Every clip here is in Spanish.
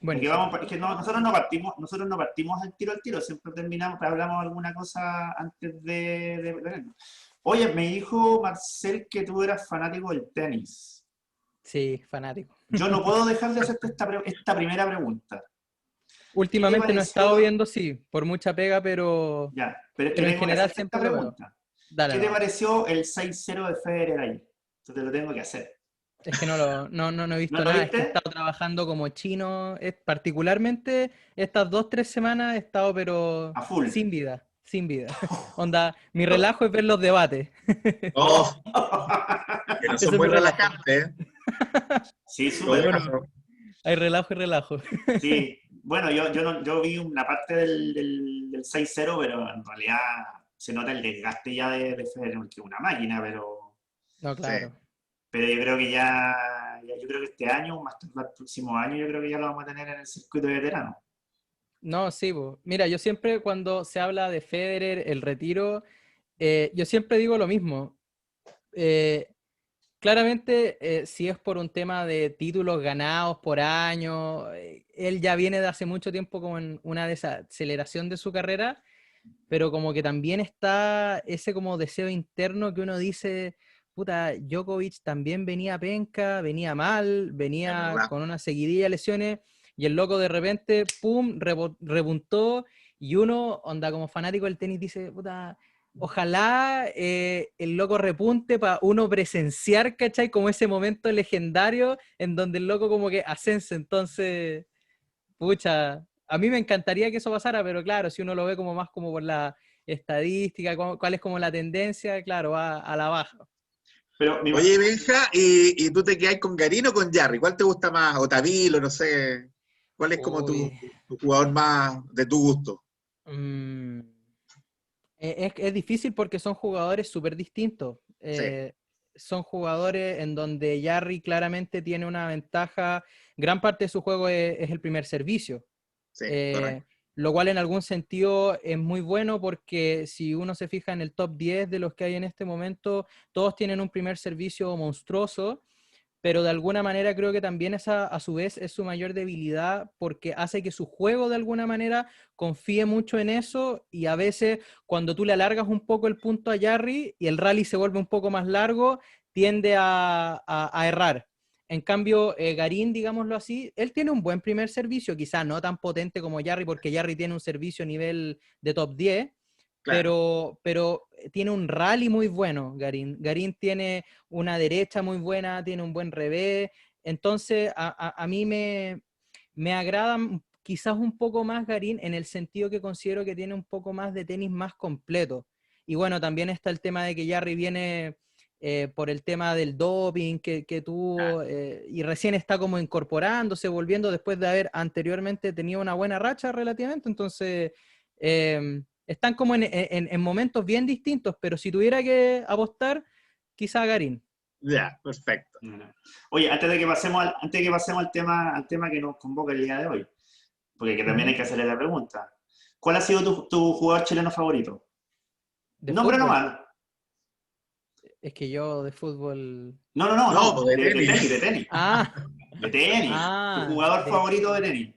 Es que, vamos, Buenísimo. es que nosotros no partimos al tiro, siempre terminamos, hablamos alguna cosa antes de vernos. Oye, me dijo Marcel que tú eras fanático del tenis. Sí, fanático. Yo no puedo dejar de hacerte esta primera pregunta. ¿Qué te Últimamente no he estado pareció? viendo, sí, por mucha pega, Ya, pero es que pero en tengo que general hacerte esta siempre lo veo. pregunta. Dale ¿Qué te nomás. pareció el 6-0 de Federer ahí? Yo te lo tengo que hacer. Es que no he ¿No visto lo nada, es que he viste? estado trabajando como chino, particularmente estas 2, 3 semanas he estado pero A full. sin vida, sin vida. Onda, mi relajo es ver los debates. Oh. Oh, que no son Ese es muy mi relajo. relajantes, ¿eh? Sí, En todo súper. Bueno, caso. hay relajo y relajo. Sí, bueno, yo vi una parte del 6-0, pero en realidad se nota el desgaste ya de Federer, que es una máquina, No, Sí. claro. pero yo creo que yo creo que este año, más tarde el próximo año, yo creo que ya lo vamos a tener en el circuito de veteranos. No, sí, po. Mira, yo siempre cuando se habla de Federer, el retiro, yo siempre digo lo mismo. Eh, Claramente, si es por un tema de títulos ganados por año, él ya viene de hace mucho tiempo como en una desaceleración de su carrera, pero como que también está ese como deseo interno que uno dice, puta, Djokovic también venía penca, venía mal, Es venía verdad. con una seguidilla de lesiones, y el loco de repente, pum, repuntó, y uno, onda como fanático del tenis, dice, puta, ojalá el loco repunte para uno presenciar, ¿cachai? Como ese momento legendario en donde el loco como que ascense, entonces... Pucha, a mí me encantaría que eso pasara, pero claro, si uno lo ve como más como por la estadística, cuál es como la tendencia, claro, va a la baja. Pero Oye, Benja, ¿y tú te quedás con Garín o con Jarry? ¿Cuál te gusta más? ¿O Tavilo? No sé. ¿Cuál es como Uy, tu jugador más de tu gusto? mm, es difícil porque son jugadores súper distintos. Sí, Son jugadores en donde Jarry claramente tiene una ventaja. Gran parte de su juego es el primer servicio. sí, eh, correcto. lo cual en algún sentido es muy bueno porque si uno se fija en el top 10 de los que hay en este momento, todos tienen un primer servicio monstruoso, pero de alguna manera creo que también esa a su vez es su mayor debilidad porque hace que su juego de alguna manera confíe mucho en eso y a veces cuando tú le alargas un poco el punto a Jarry y el rally se vuelve un poco más largo, tiende a errar. En cambio, Garín, digámoslo así, él tiene un buen primer servicio, quizá no tan potente como Jarry, porque Jarry tiene un servicio a nivel de top 10, Claro. pero tiene un rally muy bueno, Garín. Garín tiene una derecha muy buena, tiene un buen revés. Entonces, a mí me agrada quizás un poco más Garín en el sentido que considero que tiene un poco más de tenis más completo. Y bueno, también está el tema de que Jarry viene por el tema del doping que tuvo y recién está como incorporándose, volviendo después de haber anteriormente tenido una buena racha relativamente. Entonces, están como en momentos bien distintos, pero si tuviera que apostar, quizá Garín. Ya, perfecto. oye, antes de que pasemos al tema que nos convoca el día de hoy, porque que también hay Ujú. que hacerle la pregunta. ¿Cuál ha sido tu jugador chileno favorito? De Nombre fútbol, nomás. es que yo de fútbol... No, pues de De tenis, de tenis. tenis. Ah, De tenis. Tu jugador de favorito de tenis.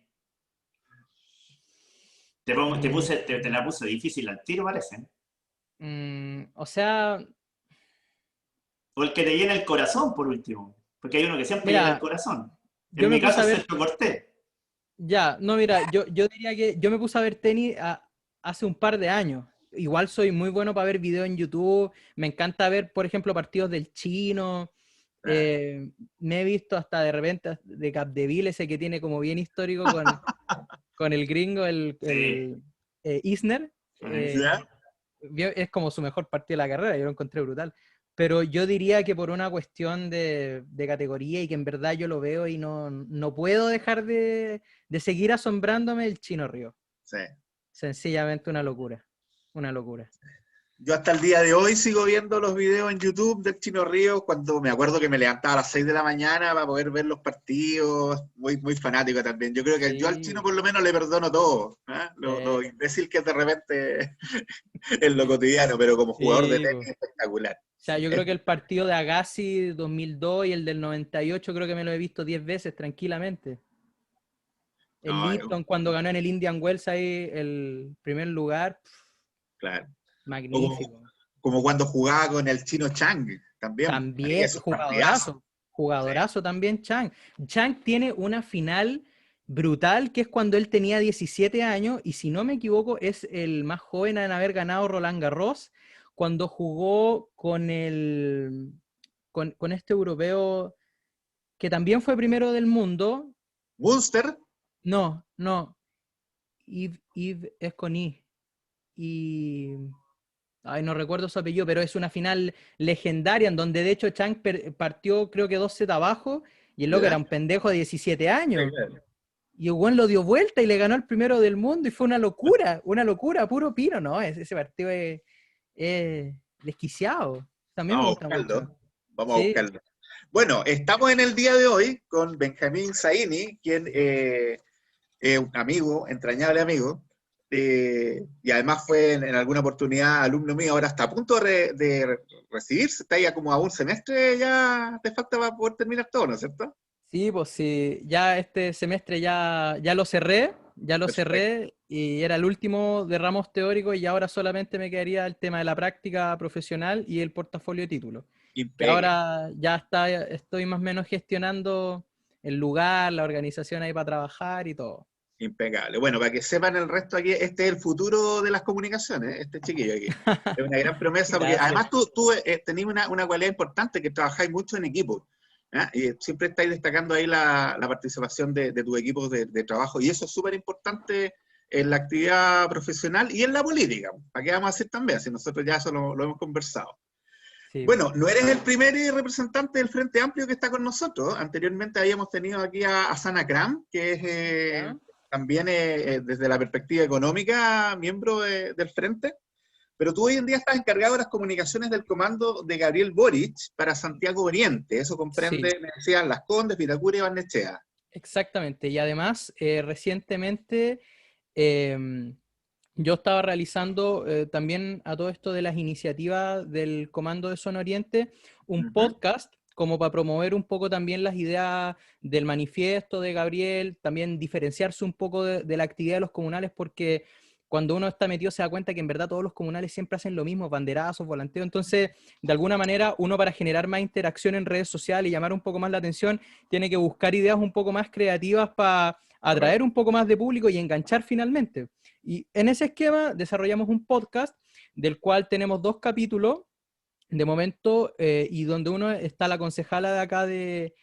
tenis. Mm, Te la puse difícil al tiro, parece. o sea, O el que te llena el corazón, por último. Porque hay uno que siempre llena el mira, corazón. En yo me mi puse caso a es ver, Sergio Cortés. ya, no, mira, yo diría que yo me puse a ver tenis hace un par de años. Igual soy muy bueno para ver videos en YouTube, me encanta ver, por ejemplo, partidos del chino. Ah, eh, Me he visto hasta de repente de Capdeville, ese que tiene como bien histórico con el gringo, Sí. Isner. ¿ya? Es como su mejor partido de la carrera, yo lo encontré brutal. Pero yo diría que por una cuestión de categoría y que en verdad yo lo veo y no puedo dejar de seguir asombrándome el Chino Río. Sí. Sencillamente una locura. Una locura. Yo hasta el día de hoy sigo viendo los videos en YouTube del Chino Ríos cuando me acuerdo que me levantaba a las 6 de la mañana para poder ver los partidos. Muy, muy fanático también. Yo creo que yo al Chino Sí. por lo menos le perdono todo. ¿Ah? Lo imbécil que es de repente en lo cotidiano, pero como jugador de Sí, tenis po. espectacular. O sea, yo creo que el partido de Agassi 2002 y el del 98 creo que me lo he visto 10 veces tranquilamente. El Lipton cuando ganó en el Indian Wells ahí el primer lugar, claro. magnífico. Como cuando jugaba con el chino Chang, también. También, Esos partidazos. jugadorazo también Chang. Chang tiene una final brutal que es cuando él tenía 17 años y si no me equivoco es el más joven en haber ganado Roland Garros cuando jugó con con este europeo que también fue primero del mundo. Munster. No, Yves es con I. Y ay, no recuerdo su apellido, pero es una final legendaria en donde de hecho Chang partió creo que 2 sets abajo y el loco era un pendejo de 17 años. Sí, claro. Y el weón lo dio vuelta y le ganó el primero del mundo y fue una locura, puro pino, ¿no? Ese partido es desquiciado. También me Vamos gusta a buscarlo. mucho. Vamos a Sí, buscarlo. Bueno, estamos en el día de hoy con Benjamín Zaini, quien es un amigo, entrañable amigo, y además fue en alguna oportunidad alumno mío, ahora está a punto de recibirse, está ya como a un semestre, ya te falta para poder terminar todo, ¿no es cierto? sí, pues sí, ya este semestre ya lo cerré, Perfecto. y era el último de ramos teóricos y ahora solamente me quedaría el tema de la práctica profesional y el portafolio de títulos. Que Impecable. ahora estoy más o menos gestionando el lugar, la organización ahí para trabajar y todo. Impecable. Bueno, para que sepan el resto aquí, este es el futuro de las comunicaciones, este chiquillo aquí. Es una gran promesa, porque Gracias. además tú tenés una cualidad importante, que trabajáis mucho en equipo. ¿Ya? Y siempre estáis destacando ahí la participación de tu equipo de trabajo, y eso es súper importante en la actividad profesional y en la política. ¿Para qué vamos a hacer también? Si nosotros ya eso lo hemos conversado. Sí, Bueno, no eres el primer representante del Frente Amplio que está con nosotros. Anteriormente habíamos tenido aquí a Sana Kram, que es ¿ya? también desde la perspectiva económica miembro del Frente. Pero tú hoy en día estás encargado de las comunicaciones del comando de Gabriel Boric para Santiago Oriente. Eso Sí, comprende, me decían, Las Condes, Vitacura y Barnechea. exactamente. Y además, recientemente em, yo estaba realizando también a todo esto de las iniciativas del Comando de Zona Oriente, un Ujú. podcast como para promover un poco también las ideas del manifiesto de Gabriel, también diferenciarse un poco de la actividad de los comunales, porque cuando uno está metido se da cuenta que en verdad todos los comunales siempre hacen lo mismo, banderazos, volanteos. Entonces, de alguna manera, uno para generar más interacción en redes sociales y llamar un poco más la atención, tiene que buscar ideas un poco más creativas para atraer Correcto. un poco más de público y enganchar finalmente. Y en ese esquema desarrollamos un podcast del cual tenemos 2 capítulos de momento y donde uno está la concejala de acá de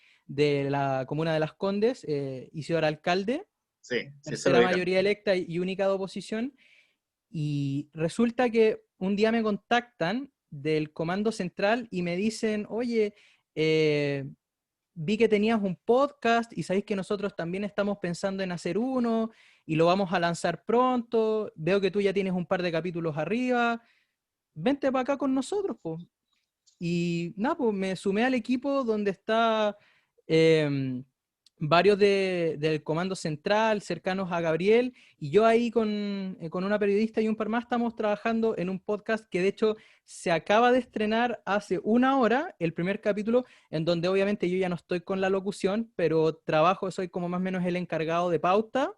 la comuna de Las Condes, Isidora Alcalde, Sí, sí, eso lo tercera vi también. mayoría electa y única de oposición. Y resulta que un día me contactan del Comando Central y me dicen, oye, vi que tenías un podcast y sabéis que nosotros también estamos pensando en hacer uno y lo vamos a lanzar pronto. Veo que tú ya tienes un par de capítulos arriba. Vente para acá con nosotros, pues. Y nada, pues me sumé al equipo donde está varios del Comando Central, cercanos a Gabriel, y yo ahí con una periodista y un par más estamos trabajando en un podcast que de hecho se acaba de estrenar hace una hora, el primer capítulo, en donde obviamente yo ya no estoy con la locución, pero trabajo, soy como más o menos el encargado de pauta.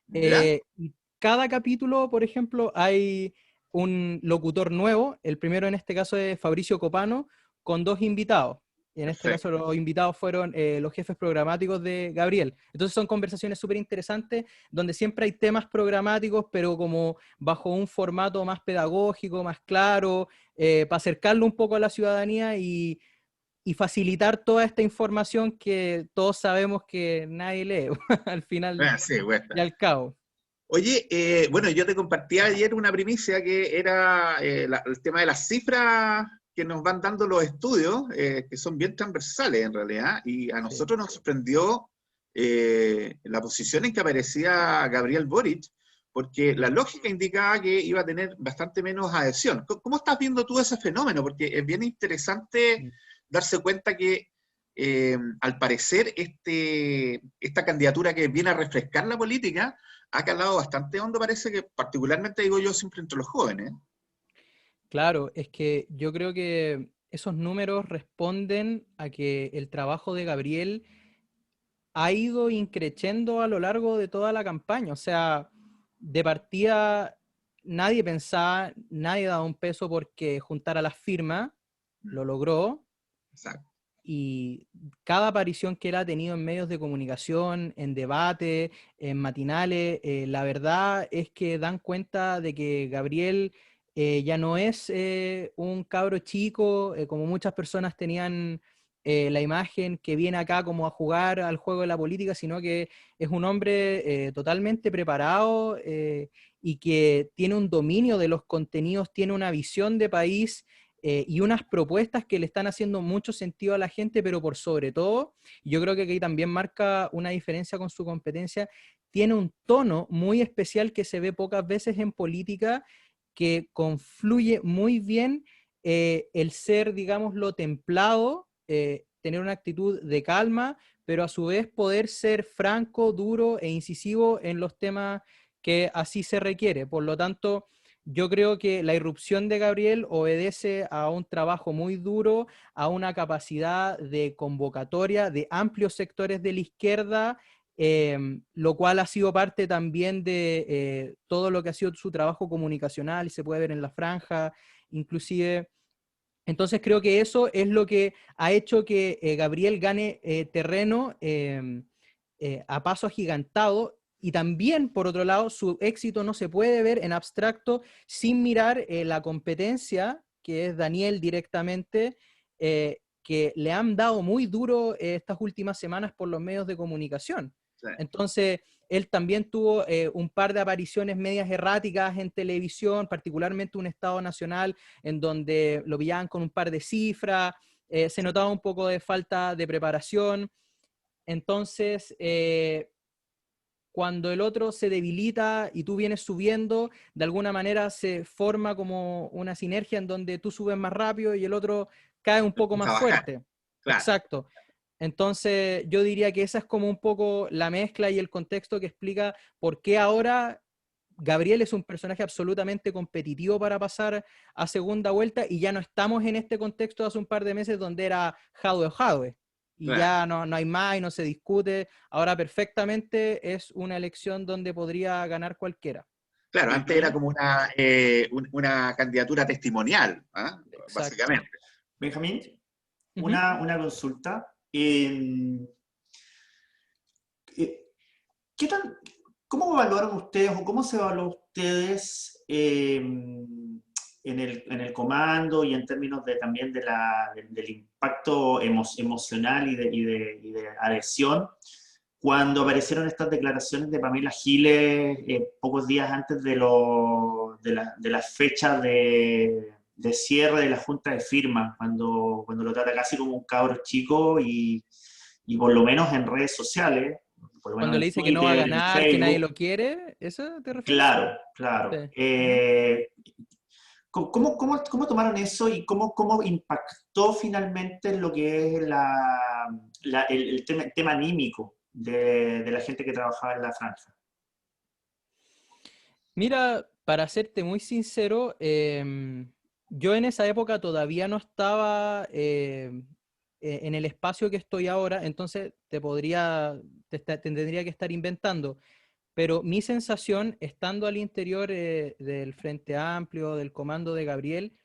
¿Ya? Y cada capítulo, por ejemplo, hay un locutor nuevo. El primero en este caso es Fabricio Copano, con 2 invitados. Y en este caso Perfecto. los invitados fueron los jefes programáticos de Gabriel. Entonces son conversaciones súper interesantes donde siempre hay temas programáticos, pero como bajo un formato más pedagógico, más claro, para acercarlo un poco a la ciudadanía y facilitar toda esta información que todos sabemos que nadie lee al final Ah, sí, bueno. y al cabo. Oye, bueno, yo te compartí ayer una primicia que era el tema de las cifras que nos van dando los estudios, que son bien transversales en realidad, y a Sí. nosotros nos sorprendió la posición en que aparecía Gabriel Boric, porque la lógica indicaba que iba a tener bastante menos adhesión. ¿Cómo estás viendo tú ese fenómeno? Porque es bien interesante darse cuenta que al parecer esta candidatura que viene a refrescar la política ha calado bastante hondo, parece que particularmente digo yo siempre entre los jóvenes. Claro, es que yo creo que esos números responden a que el trabajo de Gabriel ha ido increciendo a lo largo de toda la campaña. O sea, de partida nadie pensaba, nadie daba un peso porque juntara las firmas, lo logró, Exacto. y cada aparición que él ha tenido en medios de comunicación, en debate, en matinales, la verdad es que dan cuenta de que Gabriel ya no es un cabro chico, como muchas personas tenían la imagen, que viene acá como a jugar al juego de la política, sino que es un hombre totalmente preparado y que tiene un dominio de los contenidos, tiene una visión de país y unas propuestas que le están haciendo mucho sentido a la gente, pero por sobre todo, yo creo que aquí también marca una diferencia con su competencia, tiene un tono muy especial que se ve pocas veces en política, que confluye muy bien el ser, digámoslo, templado, tener una actitud de calma, pero a su vez poder ser franco, duro e incisivo en los temas que así se requiere. Por lo tanto, yo creo que la irrupción de Gabriel obedece a un trabajo muy duro, a una capacidad de convocatoria de amplios sectores de la izquierda, lo cual ha sido parte también de todo lo que ha sido su trabajo comunicacional, y se puede ver en la franja, inclusive. Entonces creo que eso es lo que ha hecho que Gabriel gane terreno a paso agigantado, y también, por otro lado, su éxito no se puede ver en abstracto sin mirar la competencia, que es Daniel directamente, que le han dado muy duro estas últimas semanas por los medios de comunicación. Sí. Entonces, él también tuvo un par de apariciones medias erráticas en televisión, particularmente un Estado Nacional, en donde lo pillaban con un par de cifras, se notaba un poco de falta de preparación. Entonces, cuando el otro se debilita y tú vienes subiendo, de alguna manera se forma como una sinergia en donde tú subes más rápido y el otro cae un poco Empieza más a bajar. fuerte. Claro. Exacto. Entonces, yo diría que esa es como un poco la mezcla y el contexto que explica por qué ahora Gabriel es un personaje absolutamente competitivo para pasar a segunda vuelta, y ya no estamos en este contexto de hace un par de meses donde era Jadwe o Jadwe, y Claro. ya no hay más y no se discute. Ahora perfectamente es una elección donde podría ganar cualquiera. Claro, antes era como una candidatura testimonial, ¿ah? Exacto. Básicamente. Benjamín, Ujú. una consulta. ¿Qué tan, cómo evaluaron ustedes o cómo se evaluó ustedes en el comando y en términos de, también del impacto emocional y de adhesión cuando aparecieron estas declaraciones de Pamela Giles pocos días antes de la fecha de cierre de la junta de firmas, cuando lo trata casi como un cabro chico y por lo menos en redes sociales, por lo menos Cuando le en dice que no va a Twitter, en ganar, que nadie Facebook? lo quiere, ¿eso te refieres? Claro, claro. Sí. Ujú. ¿Cómo tomaron eso y cómo impactó finalmente en lo que es el tema anímico de la gente que trabajaba en la franja? Mira, para serte muy sincero, yo en esa época todavía no estaba en el espacio que estoy ahora, entonces te tendría que estar inventando. Pero mi sensación, estando al interior del Frente Amplio, del comando de Gabriel,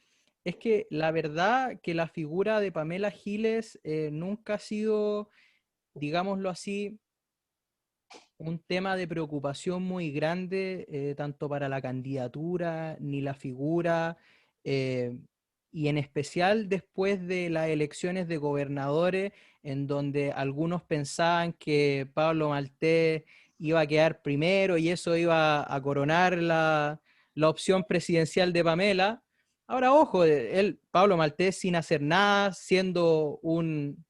es que la verdad que la figura de Pamela Giles nunca ha sido, digámoslo así, un tema de preocupación muy grande, tanto para la candidatura ni la figura, eh, y en especial después de las elecciones de gobernadores, en donde algunos pensaban que Pablo Maltés iba a quedar primero y eso iba a coronar la opción presidencial de Pamela. Ahora, ojo, Pablo Maltés, sin hacer nada, siendo un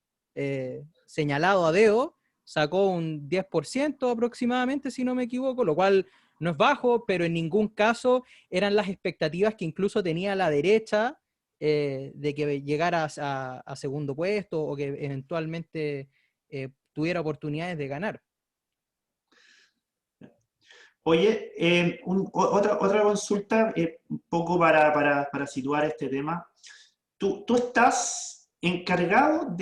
señalado a dedo, sacó un 10% aproximadamente, si no me equivoco, lo cual no es bajo, pero en ningún caso eran las expectativas que incluso tenía la derecha de que llegara a segundo puesto o que eventualmente tuviera oportunidades de ganar. Oye, otra consulta, un poco para situar este tema. Tú estás encargado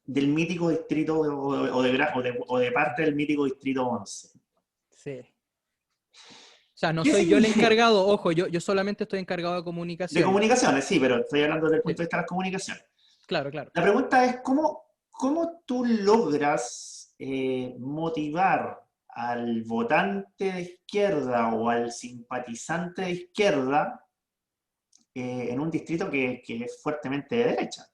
del mítico distrito o de parte del mítico distrito 11. Sí. O sea, no ¿Qué soy yo el significa? encargado, ojo, yo solamente estoy encargado de De comunicaciones. comunicaciones, sí, pero estoy hablando desde el Sí, punto de vista de las comunicaciones. claro, claro. La pregunta es, ¿cómo tú logras motivar al votante de izquierda o al simpatizante de izquierda en un distrito que es fuertemente de derecha?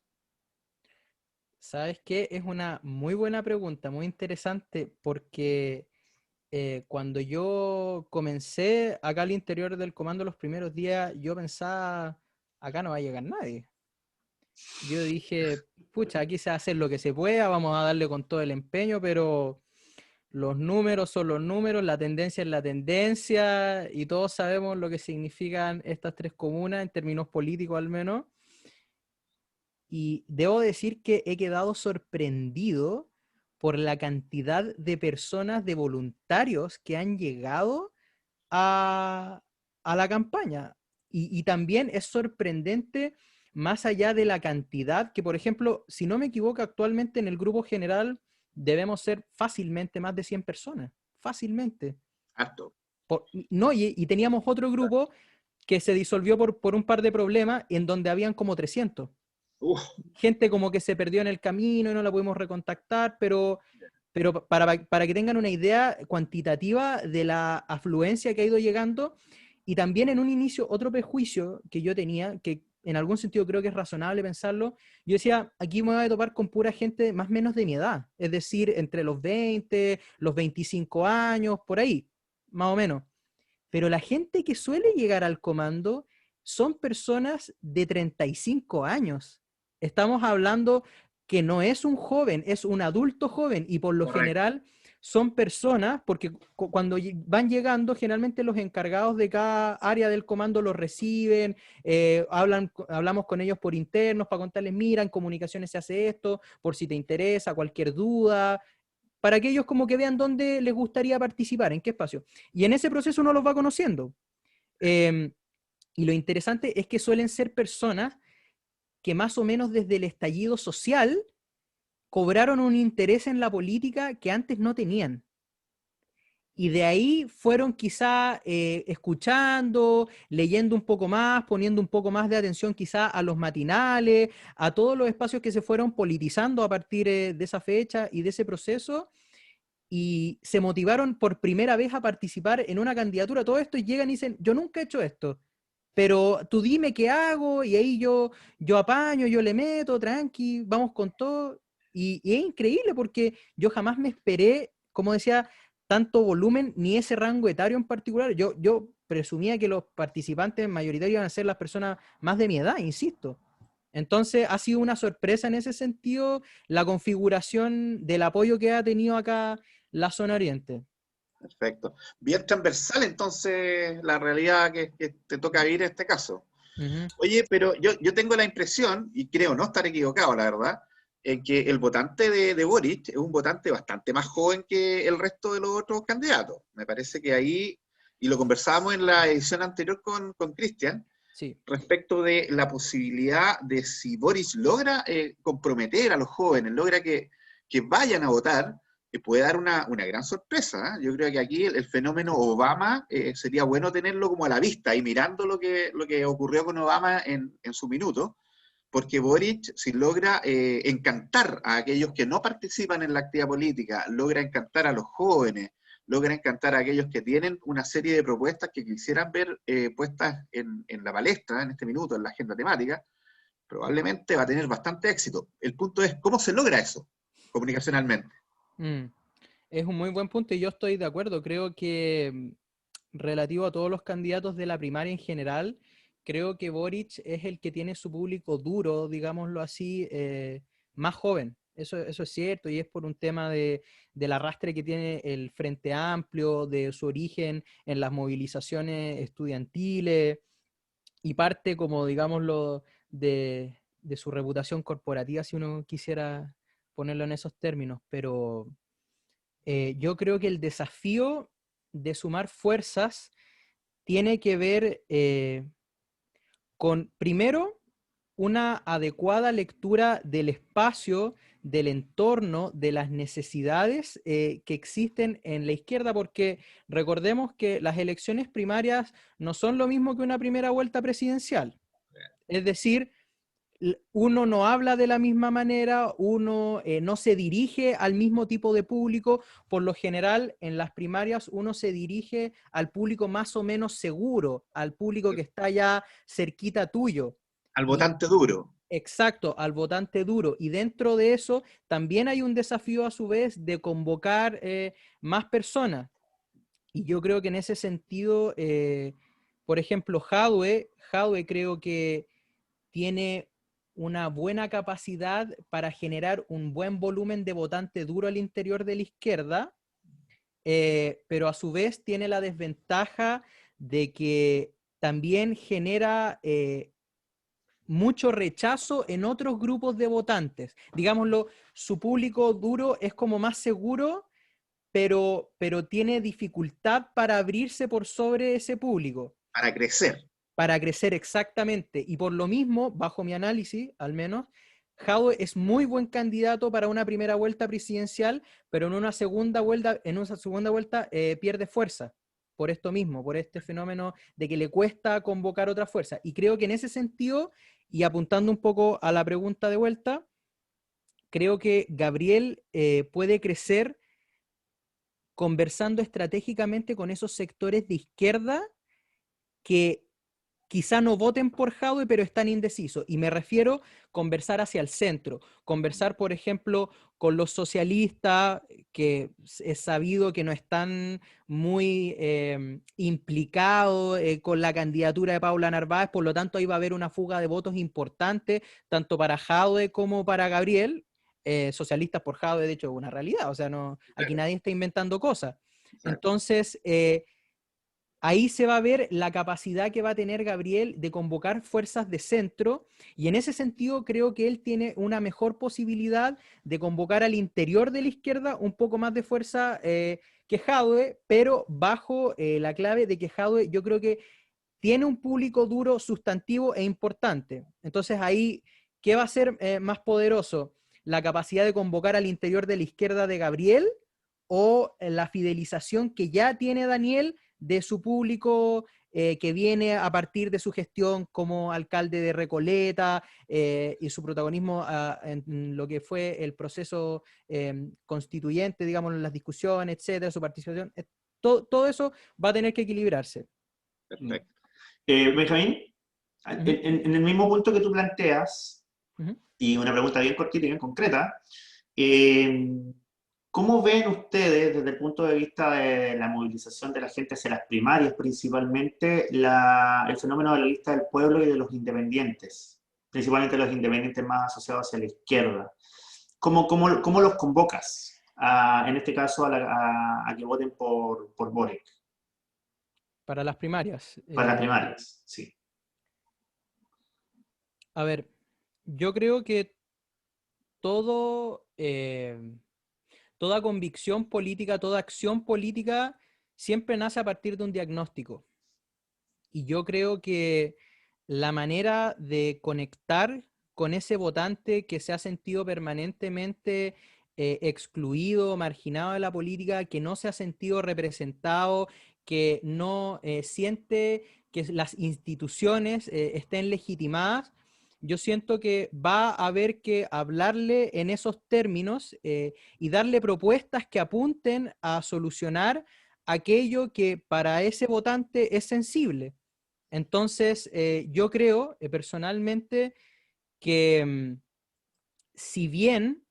¿Sabes qué? Es una muy buena pregunta, muy interesante, porque cuando yo comencé acá al interior del comando los primeros días, yo pensaba, acá no va a llegar nadie. Yo dije, pucha, aquí se hace lo que se pueda, vamos a darle con todo el empeño, pero los números son los números, la tendencia es la tendencia, y todos sabemos lo que significan estas tres comunas, en términos políticos al menos. Y debo decir que he quedado sorprendido por la cantidad de personas, de voluntarios que han llegado a, a la campaña. Y también es sorprendente, más allá de la cantidad, que por ejemplo, si no me equivoco, actualmente en el grupo general debemos ser fácilmente más de 100 personas, fácilmente. Harto. No, y teníamos otro grupo que se disolvió por un par de problemas en donde habían como 300. Uf, Gente como que se perdió en el camino y no la pudimos recontactar, pero para que tengan una idea cuantitativa de la afluencia que ha ido llegando, y también en un inicio otro prejuicio que yo tenía, que en algún sentido creo que es razonable pensarlo, yo decía, aquí me voy a topar con pura gente más o menos de mi edad, es decir, entre los 20, los 25 años, por ahí, más o menos. Pero la gente que suele llegar al comando son personas de 35 años. Estamos hablando que no es un joven, es un adulto joven, y por lo correcto. general son personas, porque cuando van llegando, generalmente los encargados de cada área del comando los reciben, hablamos con ellos por internos para contarles, mira, en comunicaciones se hace esto, por si te interesa, cualquier duda, para que ellos como que vean dónde les gustaría participar, en qué espacio. Y en ese proceso uno los va conociendo. Eh, y lo interesante es que suelen ser personas que más o menos desde el estallido social cobraron un interés en la política que antes no tenían. Y de ahí fueron quizá escuchando, leyendo un poco más, poniendo un poco más de atención quizá a los matinales, a todos los espacios que se fueron politizando a partir de esa fecha y de ese proceso, y se motivaron por primera vez a participar en una candidatura. Todo esto, y llegan y dicen, yo nunca he hecho esto, pero tú dime qué hago, y ahí yo apaño, yo le meto, tranqui, vamos con todo. Y es increíble porque yo jamás me esperé, como decía, tanto volumen ni ese rango etario en particular. Yo presumía que los participantes mayoritarios iban a ser las personas más de mi edad, insisto. Entonces ha sido una sorpresa en ese sentido la configuración del apoyo que ha tenido acá la zona oriente. Perfecto. Bien transversal entonces la realidad que te toca vivir en este caso. Ujú. Oye, pero yo tengo la impresión, y creo no estar equivocado, la verdad, en que el votante de Boric es un votante bastante más joven que el resto de los otros candidatos. Me parece que ahí, y lo conversábamos en la edición anterior con Cristian, Sí. respecto de la posibilidad de si Boris logra comprometer a los jóvenes, logra que vayan a votar, puede dar una gran sorpresa. ¿Eh? Yo creo que aquí el fenómeno Obama sería bueno tenerlo como a la vista y mirando lo que ocurrió con Obama en su minuto, porque Boric, si logra encantar a aquellos que no participan en la actividad política, logra encantar a los jóvenes, logra encantar a aquellos que tienen una serie de propuestas que quisieran ver puestas en la palestra, en este minuto, en la agenda temática, probablemente va a tener bastante éxito. El punto es, ¿cómo se logra eso comunicacionalmente? Mm. Es un muy buen punto y yo estoy de acuerdo. Creo que relativo a todos los candidatos de la primaria en general, creo que Boric es el que tiene su público duro, digámoslo así, más joven. Eso es cierto, y es por un tema del arrastre que tiene el Frente Amplio, de su origen en las movilizaciones estudiantiles, y parte, como digámoslo, de su reputación corporativa, si uno quisiera ponerlo en esos términos. Pero yo creo que el desafío de sumar fuerzas tiene que ver con, primero, una adecuada lectura del espacio, del entorno, de las necesidades que existen en la izquierda, porque recordemos que las elecciones primarias no son lo mismo que una primera vuelta presidencial. Es decir, uno no habla de la misma manera, uno no se dirige al mismo tipo de público. Por lo general, en las primarias uno se dirige al público más o menos seguro, al público que está ya cerquita tuyo. Al votante duro. Exacto, al votante duro. Y dentro de eso también hay un desafío a su vez de convocar más personas. Y yo creo que en ese sentido, por ejemplo, Jadwe creo que tiene una buena capacidad para generar un buen volumen de votante duro al interior de la izquierda, pero a su vez tiene la desventaja de que también genera mucho rechazo en otros grupos de votantes. Digámoslo, su público duro es como más seguro, pero tiene dificultad para abrirse por sobre ese público. Para crecer. Para crecer exactamente. Y por lo mismo, bajo mi análisis, al menos, Jadwe es muy buen candidato para una primera vuelta presidencial, pero en una segunda vuelta, pierde fuerza. Por esto mismo, por este fenómeno de que le cuesta convocar otra fuerza. Y creo que en ese sentido, y apuntando un poco a la pregunta de vuelta, creo que Gabriel puede crecer conversando estratégicamente con esos sectores de izquierda que quizá no voten por Jadwe, pero están indecisos. Y me refiero a conversar hacia el centro. Conversar, por ejemplo, con los socialistas, que es sabido que no están muy implicados con la candidatura de Paula Narváez, por lo tanto ahí va a haber una fuga de votos importante, tanto para Jadwe como para Gabriel. Socialistas por Jadwe, de hecho, es una realidad. O sea, no, aquí nadie está inventando cosas. Entonces, ahí se va a ver la capacidad que va a tener Gabriel de convocar fuerzas de centro, y en ese sentido creo que él tiene una mejor posibilidad de convocar al interior de la izquierda un poco más de fuerza que Jadwe, pero bajo la clave de que Jadwe yo creo que tiene un público duro, sustantivo e importante. Entonces ahí, ¿qué va a ser más poderoso? ¿La capacidad de convocar al interior de la izquierda de Gabriel o la fidelización que ya tiene Daniel de su público que viene a partir de su gestión como alcalde de Recoleta y su protagonismo en lo que fue el proceso constituyente, digamos, en las discusiones, etcétera, su participación? Todo eso va a tener que equilibrarse. Perfecto. Benjamín, en el mismo punto que tú planteas, Uh-huh. y una pregunta bien cortita y bien concreta, ¿cómo ven ustedes, desde el punto de vista de la movilización de la gente hacia las primarias principalmente, el fenómeno de la lista del pueblo y de los independientes, principalmente los independientes más asociados hacia la izquierda? ¿Cómo los convocas, en este caso, a que voten por Boric? Para las primarias. Para las primarias, sí. A ver, yo creo que toda convicción política, toda acción política siempre nace a partir de un diagnóstico. Y yo creo que la manera de conectar con ese votante que se ha sentido permanentemente excluido, marginado de la política, que no se ha sentido representado, que no siente que las instituciones estén legitimadas, yo siento que va a haber que hablarle en esos términos y darle propuestas que apunten a solucionar aquello que para ese votante es sensible. Entonces, yo creo personalmente que si bien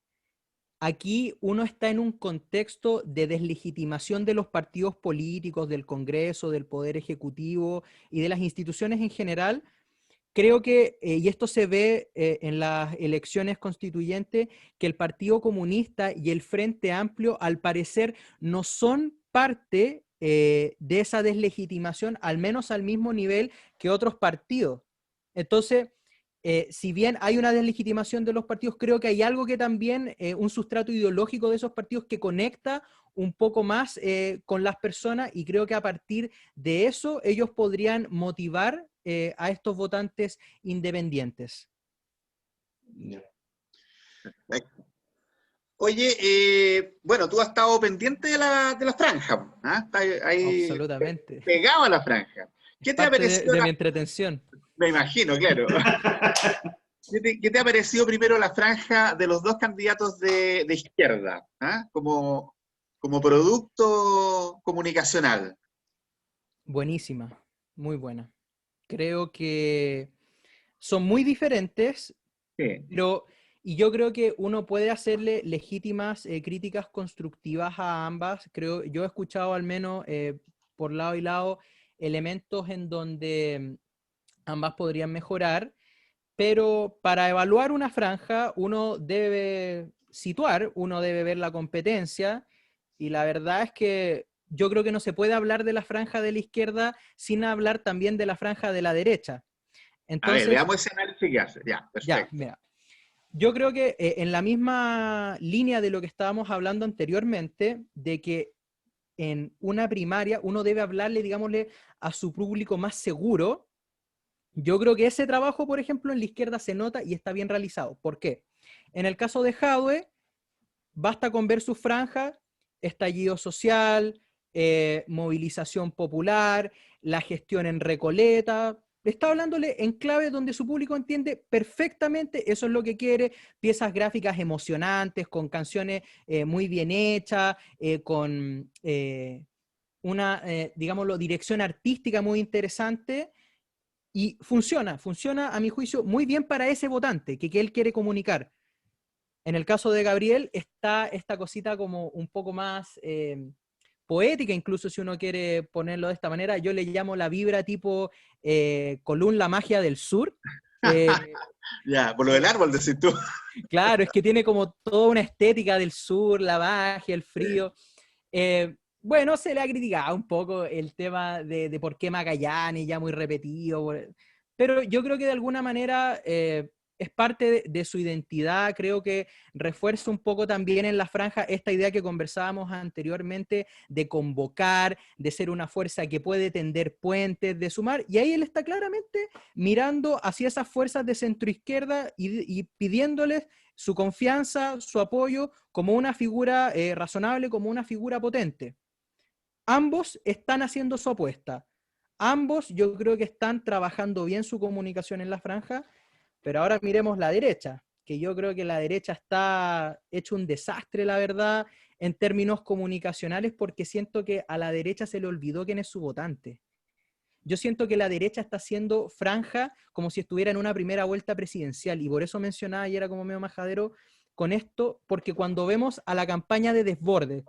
aquí uno está en un contexto de deslegitimación de los partidos políticos, del Congreso, del Poder Ejecutivo y de las instituciones en general, creo que, y esto se ve en las elecciones constituyentes, que el Partido Comunista y el Frente Amplio, al parecer, no son parte de esa deslegitimación, al menos al mismo nivel que otros partidos. Entonces, si bien hay una deslegitimación de los partidos, creo que hay algo que también, un sustrato ideológico de esos partidos que conecta un poco más con las personas, y creo que a partir de eso ellos podrían motivar a estos votantes independientes. Yeah. Perfecto. Oye, bueno, tú has estado pendiente de la franja, ¿ah? Estás ahí Absolutamente. pegado a la franja. Es ¿Qué te ha parte parecido de mi entretención. Me imagino, claro. ¿Qué te ha parecido primero la franja de los dos candidatos de izquierda, ¿ah? Como producto comunicacional? Buenísima, muy buena. Creo que son muy diferentes, Sí. pero y yo creo que uno puede hacerle legítimas críticas constructivas a ambas. Creo, yo he escuchado al menos por lado y lado elementos en donde ambas podrían mejorar, pero para evaluar una franja uno debe situar, uno debe ver la competencia y la verdad es que yo creo que no se puede hablar de la franja de la izquierda sin hablar también de la franja de la derecha. A ver, Entonces, veamos ese análisis que hace. Ya, ya, perfecto. mira, yo creo que en la misma línea de lo que estábamos hablando anteriormente, de que en una primaria uno debe hablarle, digámosle, a su público más seguro. Yo creo que ese trabajo, por ejemplo, en la izquierda se nota y está bien realizado. ¿Por qué? En el caso de Jadwe, basta con ver sus franjas, estallido social, movilización popular, la gestión en Recoleta. Está hablándole en clave donde su público entiende perfectamente, eso es lo que quiere, piezas gráficas emocionantes, con canciones muy bien hechas, con una, digámoslo, dirección artística muy interesante. Y funciona a mi juicio muy bien para ese votante que él quiere comunicar. En el caso de Gabriel está esta cosita como un poco más poética, incluso si uno quiere ponerlo de esta manera. Yo le llamo la vibra tipo Colún, la magia del sur. Eh, Ya, por lo del árbol, decís tú. claro, es que tiene como toda una estética del sur, la magia, el frío. Bueno, se le ha criticado un poco el tema de por qué Magallanes, ya muy repetido, pero yo creo que de alguna manera es parte de su identidad, creo que refuerza un poco también en la franja esta idea que conversábamos anteriormente de convocar, de ser una fuerza que puede tender puentes, de sumar, y ahí él está claramente mirando hacia esas fuerzas de centroizquierda y pidiéndoles su confianza, su apoyo como una figura razonable, como una figura potente. Ambos están haciendo su apuesta. Ambos yo creo que están trabajando bien su comunicación en la franja, pero ahora miremos la derecha, que yo creo que la derecha está hecho un desastre, la verdad, en términos comunicacionales, porque siento que a la derecha se le olvidó quién es su votante. Yo siento que la derecha está haciendo franja como si estuviera en una primera vuelta presidencial, y por eso mencionaba y era como medio majadero con esto, porque cuando vemos a la campaña de Desbordes,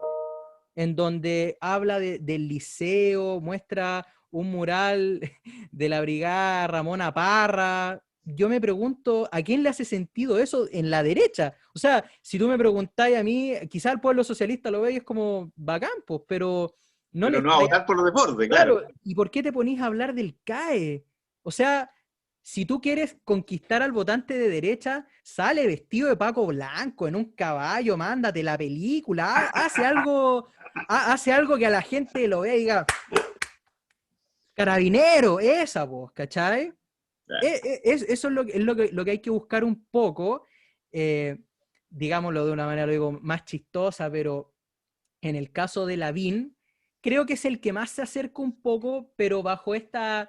en donde habla del liceo, muestra un mural de la brigada Ramona Parra. Yo me pregunto, ¿a quién le hace sentido eso en la derecha? O sea, si tú me preguntáis a mí, quizá el pueblo socialista lo ve y es como bacán, pues, pero no le Pero no a está. votar por los deportes, claro. Claro, ¿y por qué te ponís a hablar del CAE? O sea, si tú quieres conquistar al votante de derecha, sale vestido de Paco Blanco en un caballo, mándate la película, hace algo que a la gente lo vea y diga, carabinero, esa voz, ¿cachai? Claro. Eso es lo que hay que buscar un poco, eh, digámoslo de una manera, lo digo, más chistosa, pero en el caso de Lavín, creo que es el que más se acerca un poco, pero bajo esta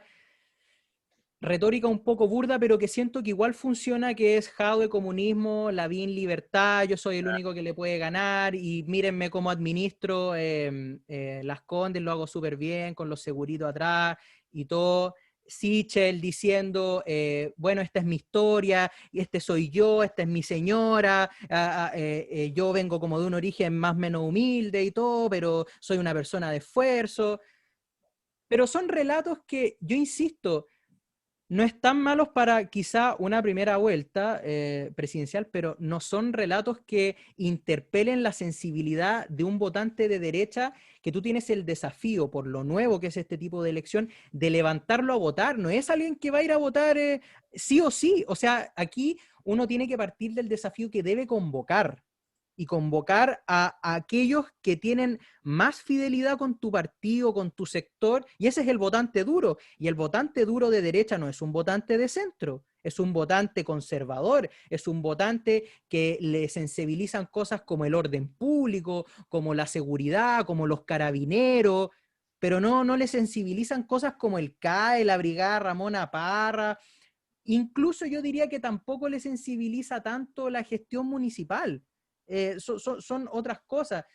retórica un poco burda, pero que siento que igual funciona, que es Jadwe comunismo, Lavín libertad, yo soy el único que le puede ganar, y mírenme cómo administro Las Condes, lo hago súper bien, con los seguritos atrás y todo. Sichel diciendo, bueno, esta es mi historia, y este soy yo, esta es mi señora, yo vengo como de un origen más o menos humilde y todo, pero soy una persona de esfuerzo. Pero son relatos que, yo insisto, no están malos para quizá una primera vuelta presidencial, pero no son relatos que interpelen la sensibilidad de un votante de derecha, que tú tienes el desafío, por lo nuevo que es este tipo de elección, de levantarlo a votar. No es alguien que va a ir a votar sí o sí. O sea, aquí uno tiene que partir del desafío que debe convocar. y convocar a aquellos que tienen más fidelidad con tu partido, con tu sector, y ese es el votante duro. Y el votante duro de derecha no es un votante de centro, es un votante conservador, es un votante que le sensibilizan cosas como el orden público, como la seguridad, como los carabineros, pero no le sensibilizan cosas como el CAE, la Brigada Ramona Parra. Incluso yo diría que tampoco le sensibiliza tanto la gestión municipal. Son otras cosas.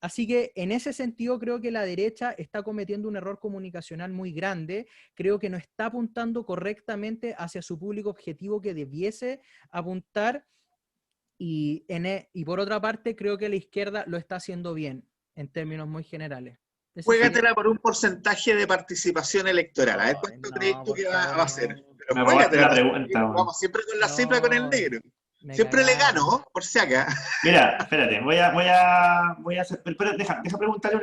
Así que en ese sentido creo que la derecha está cometiendo un error comunicacional muy grande. Creo que no está apuntando correctamente hacia su público objetivo que debiese apuntar. Y por otra parte creo que la izquierda lo está haciendo bien en términos muy generales. Juégatela por un porcentaje de participación electoral. A ver Ay, cuánto crees no, tú por que va favor, a ser. no. Pero Me robaste juégatela, la pues, pregunta, weón. vamos siempre con la cifra con el No, negro. me Siempre le cagaron. gano, por si acá. Mira, espérate, voy a hacer, pero deja preguntarle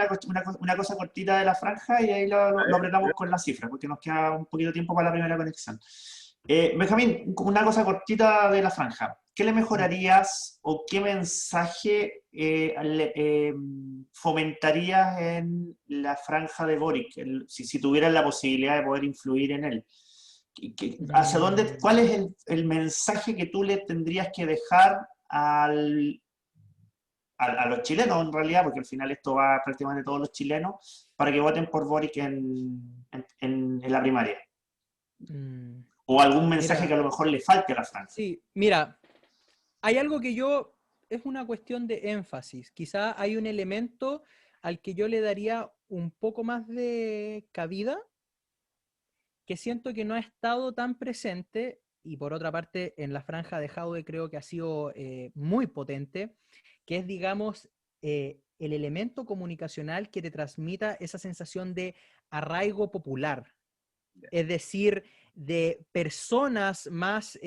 una cosa cortita de la franja y ahí lo apretamos con la cifra, porque nos queda un poquito de tiempo para la primera conexión. Benjamín, una cosa cortita de la franja. ¿Qué le mejorarías o qué mensaje fomentarías en la franja de Boric, si tuvieras la posibilidad de poder influir en él? ¿Hacia dónde, cuál es el mensaje que tú le tendrías que dejar a los chilenos, en realidad, porque al final esto va prácticamente todos los chilenos, para que voten por Boric en la primaria? Mm, O algún mensaje Mira, que a lo mejor le falte a la franja. sí, mira, hay algo que es una cuestión de énfasis. Quizá hay un elemento al que yo le daría un poco más de cabida, que siento que no ha estado tan presente, y por otra parte en la franja de Jaude creo que ha sido muy potente, que es, digamos, el elemento comunicacional que te transmita esa sensación de arraigo popular. Es decir, de personas más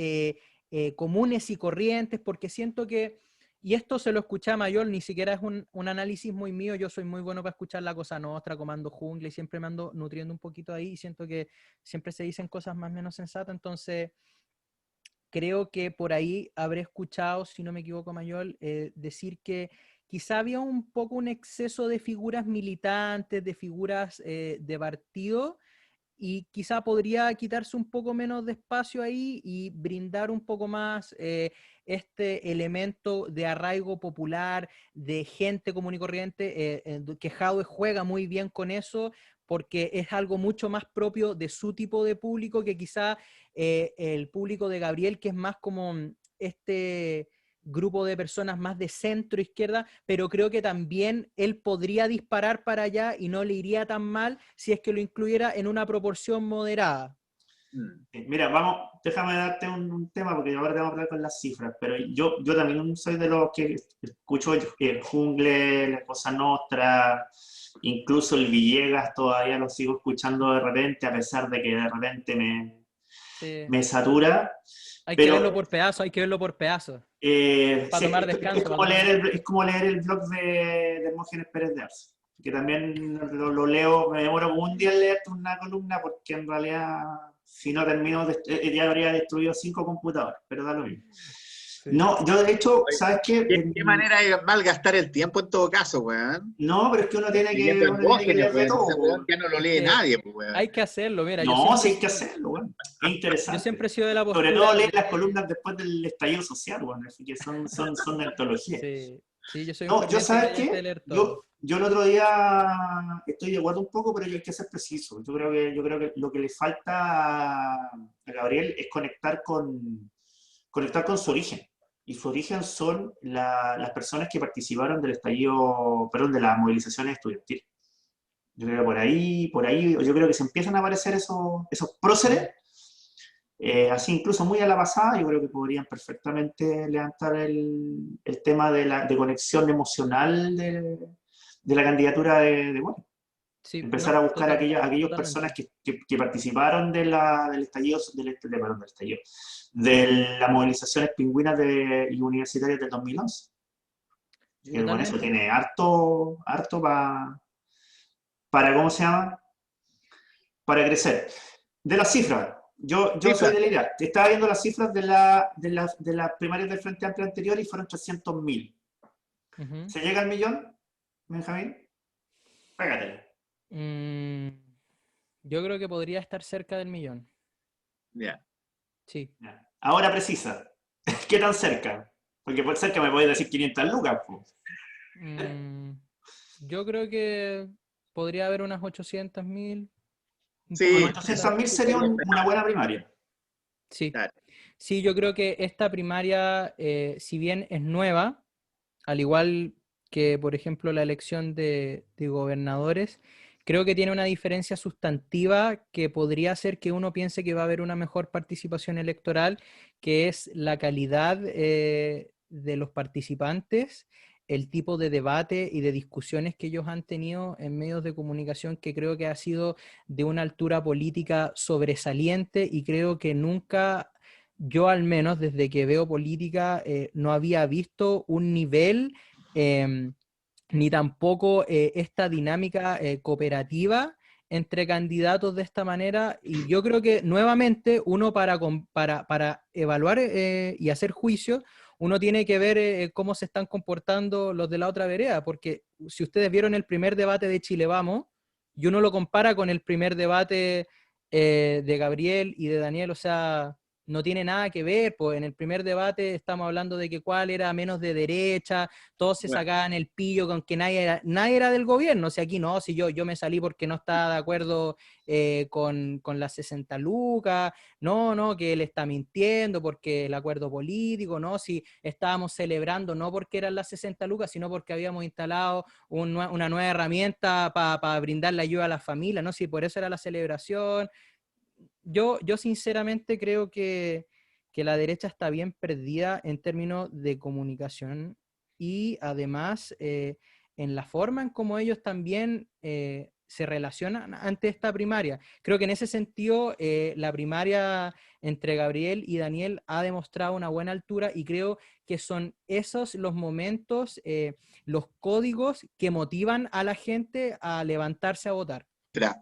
comunes y corrientes, porque siento que, y esto se lo escuché a Mayol, ni siquiera es un análisis muy mío, yo soy muy bueno para escuchar la Cosa Nostra, Comando Jungle, y siempre me ando nutriendo un poquito ahí, y siento que siempre se dicen cosas más o menos sensatas, entonces creo que por ahí habré escuchado, si no me equivoco, Mayol, decir que quizá había un poco un exceso de figuras militantes, de figuras de partido, y quizá podría quitarse un poco menos de espacio ahí y brindar un poco más este elemento de arraigo popular, de gente común y corriente, que Jadwe juega muy bien con eso, porque es algo mucho más propio de su tipo de público que quizá el público de Gabriel, que es más como este grupo de personas más de centro izquierda, pero creo que también él podría disparar para allá y no le iría tan mal si es que lo incluyera en una proporción moderada. Mira, déjame darte un tema, porque ahora te vamos a hablar con las cifras, pero yo también soy de los que escucho el Jungle, la Cosa Nostra, incluso el Villegas todavía lo sigo escuchando de repente, a pesar de que de repente Sí. me satura. Hay que Pero verlo por pedazos, hay que verlo por pedazos. Para sí, tomar descanso. es como leer el blog de Hermógenes Pérez de Arce, que también lo leo, me demoro un día en leer una columna porque en realidad si no termino, ya habría destruido 5 computadores, pero da lo mismo. Sí. No, yo de hecho, Oye, ¿sabes qué? ¿Qué manera de malgastar el tiempo en todo caso, weón? No, pero es que uno tiene Leyendo que Hermógenes, leer de weón. todo, Ese weón weón. ya no lo lee Que nadie, pues, weón. hay que hacerlo, mira, No, sí hay que hacerlo, weón. Es yo interesante. siempre he sido de la Sobre todo postura leer las columnas después del estallido social, weón, así que son de antología. Sí, sí, yo soy un No, yo ferviente sabes creyente de qué, leer todo. yo el otro día estoy de acuerdo un poco, pero hay que ser preciso. Yo creo que lo que le falta a Gabriel es conectar con su origen. Y su origen son las personas que participaron del estallido, perdón, de las movilizaciones estudiantiles. Yo creo que por ahí, yo creo que se empiezan a aparecer esos próceres, así incluso muy a la pasada, yo creo que podrían perfectamente levantar el tema de conexión emocional de la candidatura de Boric. Sí, Empezar a no, buscar aquellas personas totalmente. que participaron del estallido, de las movilizaciones pingüinas y universitarias del 2011. Que con eso Totalmente. tiene harto para, ¿cómo se llama? Para crecer. De las cifras, yo soy Cifra. de la idea. Estaba viendo las cifras de las primarias del Frente Amplio anterior y fueron 300.000. Ujú. ¿Se llega al millón, Benjamín? Pégatelo. Mm, yo creo que podría estar cerca del millón. Ya. Sí. Ya. Ahora precisa. ¿Qué tan cerca? Porque por cerca me podéis decir 500 lucas, po. Mm, yo creo que podría haber unas 800.000, un Con Sí, poquito eso 800.000 más. sí sería sería una esperable. buena primaria. Sí. Claro. Sí, yo creo que esta primaria, si bien es nueva, al igual que, por ejemplo, la elección de gobernadores, creo que tiene una diferencia sustantiva que podría hacer que uno piense que va a haber una mejor participación electoral, que es la calidad de los participantes, el tipo de debate y de discusiones que ellos han tenido en medios de comunicación, que creo que ha sido de una altura política sobresaliente y creo que nunca yo al menos desde que veo política no había visto un nivel eh, ni tampoco esta dinámica cooperativa entre candidatos de esta manera. Y yo creo que nuevamente uno para evaluar y hacer juicio, uno tiene que ver cómo se están comportando los de la otra vereda, porque si ustedes vieron el primer debate de Chile Vamos, y uno lo compara con el primer debate de Gabriel y de Daniel, o sea, no tiene nada que ver, pues en el primer debate estamos hablando de que cuál era menos de derecha, todos se Bueno, sacaban el pillo con que nadie era del gobierno, o sea, aquí no, si yo me salí porque no estaba de acuerdo con las 60 lucas, no, que él está mintiendo porque el acuerdo político, no, si estábamos celebrando no porque eran las 60 lucas, sino porque habíamos instalado una nueva herramienta para brindar la ayuda a las familias, no, si por eso era la celebración. Yo sinceramente creo que la derecha está bien perdida en términos de comunicación y además en la forma en cómo ellos también se relacionan ante esta primaria. Creo que en ese sentido la primaria entre Gabriel y Daniel ha demostrado una buena altura y creo que son esos los momentos, los códigos que motivan a la gente a levantarse a votar. espera.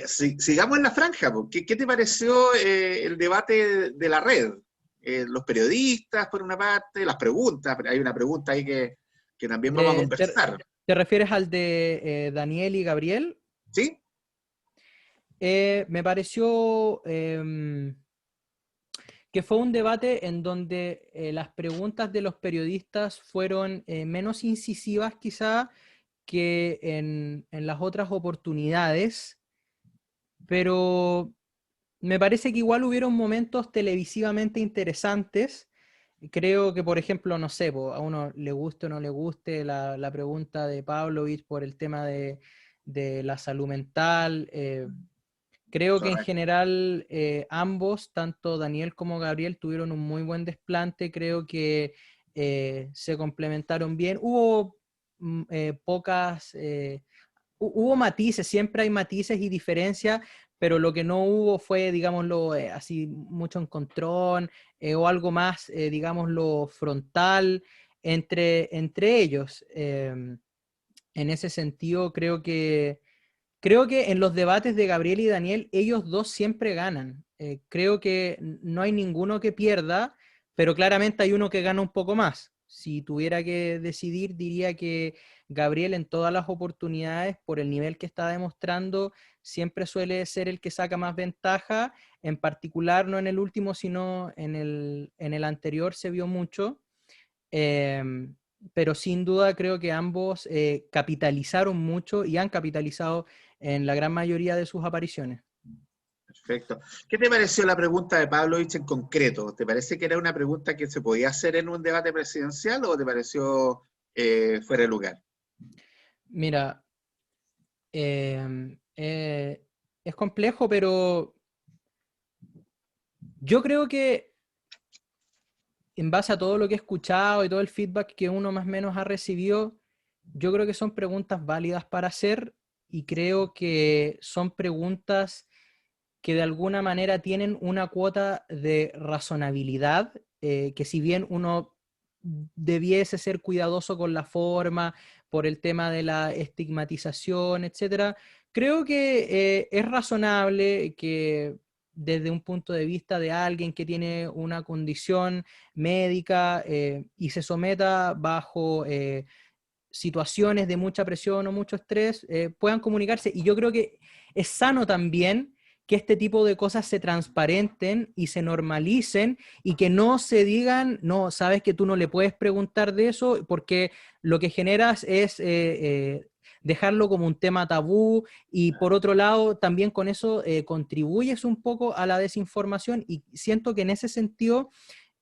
Sigamos en la franja, po. ¿Qué te pareció el debate de la red? Los periodistas, por una parte, las preguntas, hay una pregunta ahí que también vamos a ¿Te, te- conversar, te refieres al de Daniel y Gabriel? ¿sí? Me pareció que fue un debate en donde las preguntas de los periodistas fueron menos incisivas quizá que en las otras oportunidades, pero me parece que igual hubieron momentos televisivamente interesantes. Creo que, por ejemplo, no sé, a uno le guste o no le guste la pregunta de Pavlovich por el tema de la salud mental. Creo que en Correcto. general ambos, tanto Daniel como Gabriel, tuvieron un muy buen desplante. Creo que se complementaron bien. Hubo pocas hubo matices, siempre hay matices y diferencias, pero lo que no hubo fue, digámoslo, así mucho encontrón o algo más, digámoslo, frontal entre ellos. En ese sentido, creo que en los debates de Gabriel y Daniel, ellos dos siempre ganan. Creo que no hay ninguno que pierda, pero claramente hay uno que gana un poco más. Si tuviera que decidir, diría que Gabriel en todas las oportunidades, por el nivel que está demostrando, siempre suele ser el que saca más ventaja. En particular, no en el último, sino en el anterior se vio mucho. Eh, pero sin duda creo que ambos capitalizaron mucho y han capitalizado en la gran mayoría de sus apariciones. Perfecto. ¿Qué te pareció la pregunta de Pavlovich en concreto? ¿Te parece que era una pregunta que se podía hacer en un debate presidencial o te pareció fuera de lugar? Mira, es complejo, pero yo creo que en base a todo lo que he escuchado y todo el feedback que uno más o menos ha recibido, yo creo que son preguntas válidas para hacer y creo que son preguntas que de alguna manera tienen una cuota de razonabilidad, que si bien uno debiese ser cuidadoso con la forma por el tema de la estigmatización, etcétera, creo que es razonable que desde un punto de vista de alguien que tiene una condición médica y se someta bajo situaciones de mucha presión o mucho estrés, puedan comunicarse. Y yo creo que es sano también que este tipo de cosas se transparenten y se normalicen y que no se digan, no, sabes que tú no le puedes preguntar de eso, porque lo que generas es dejarlo como un tema tabú, y por otro lado también con eso contribuyes un poco a la desinformación, y siento que en ese sentido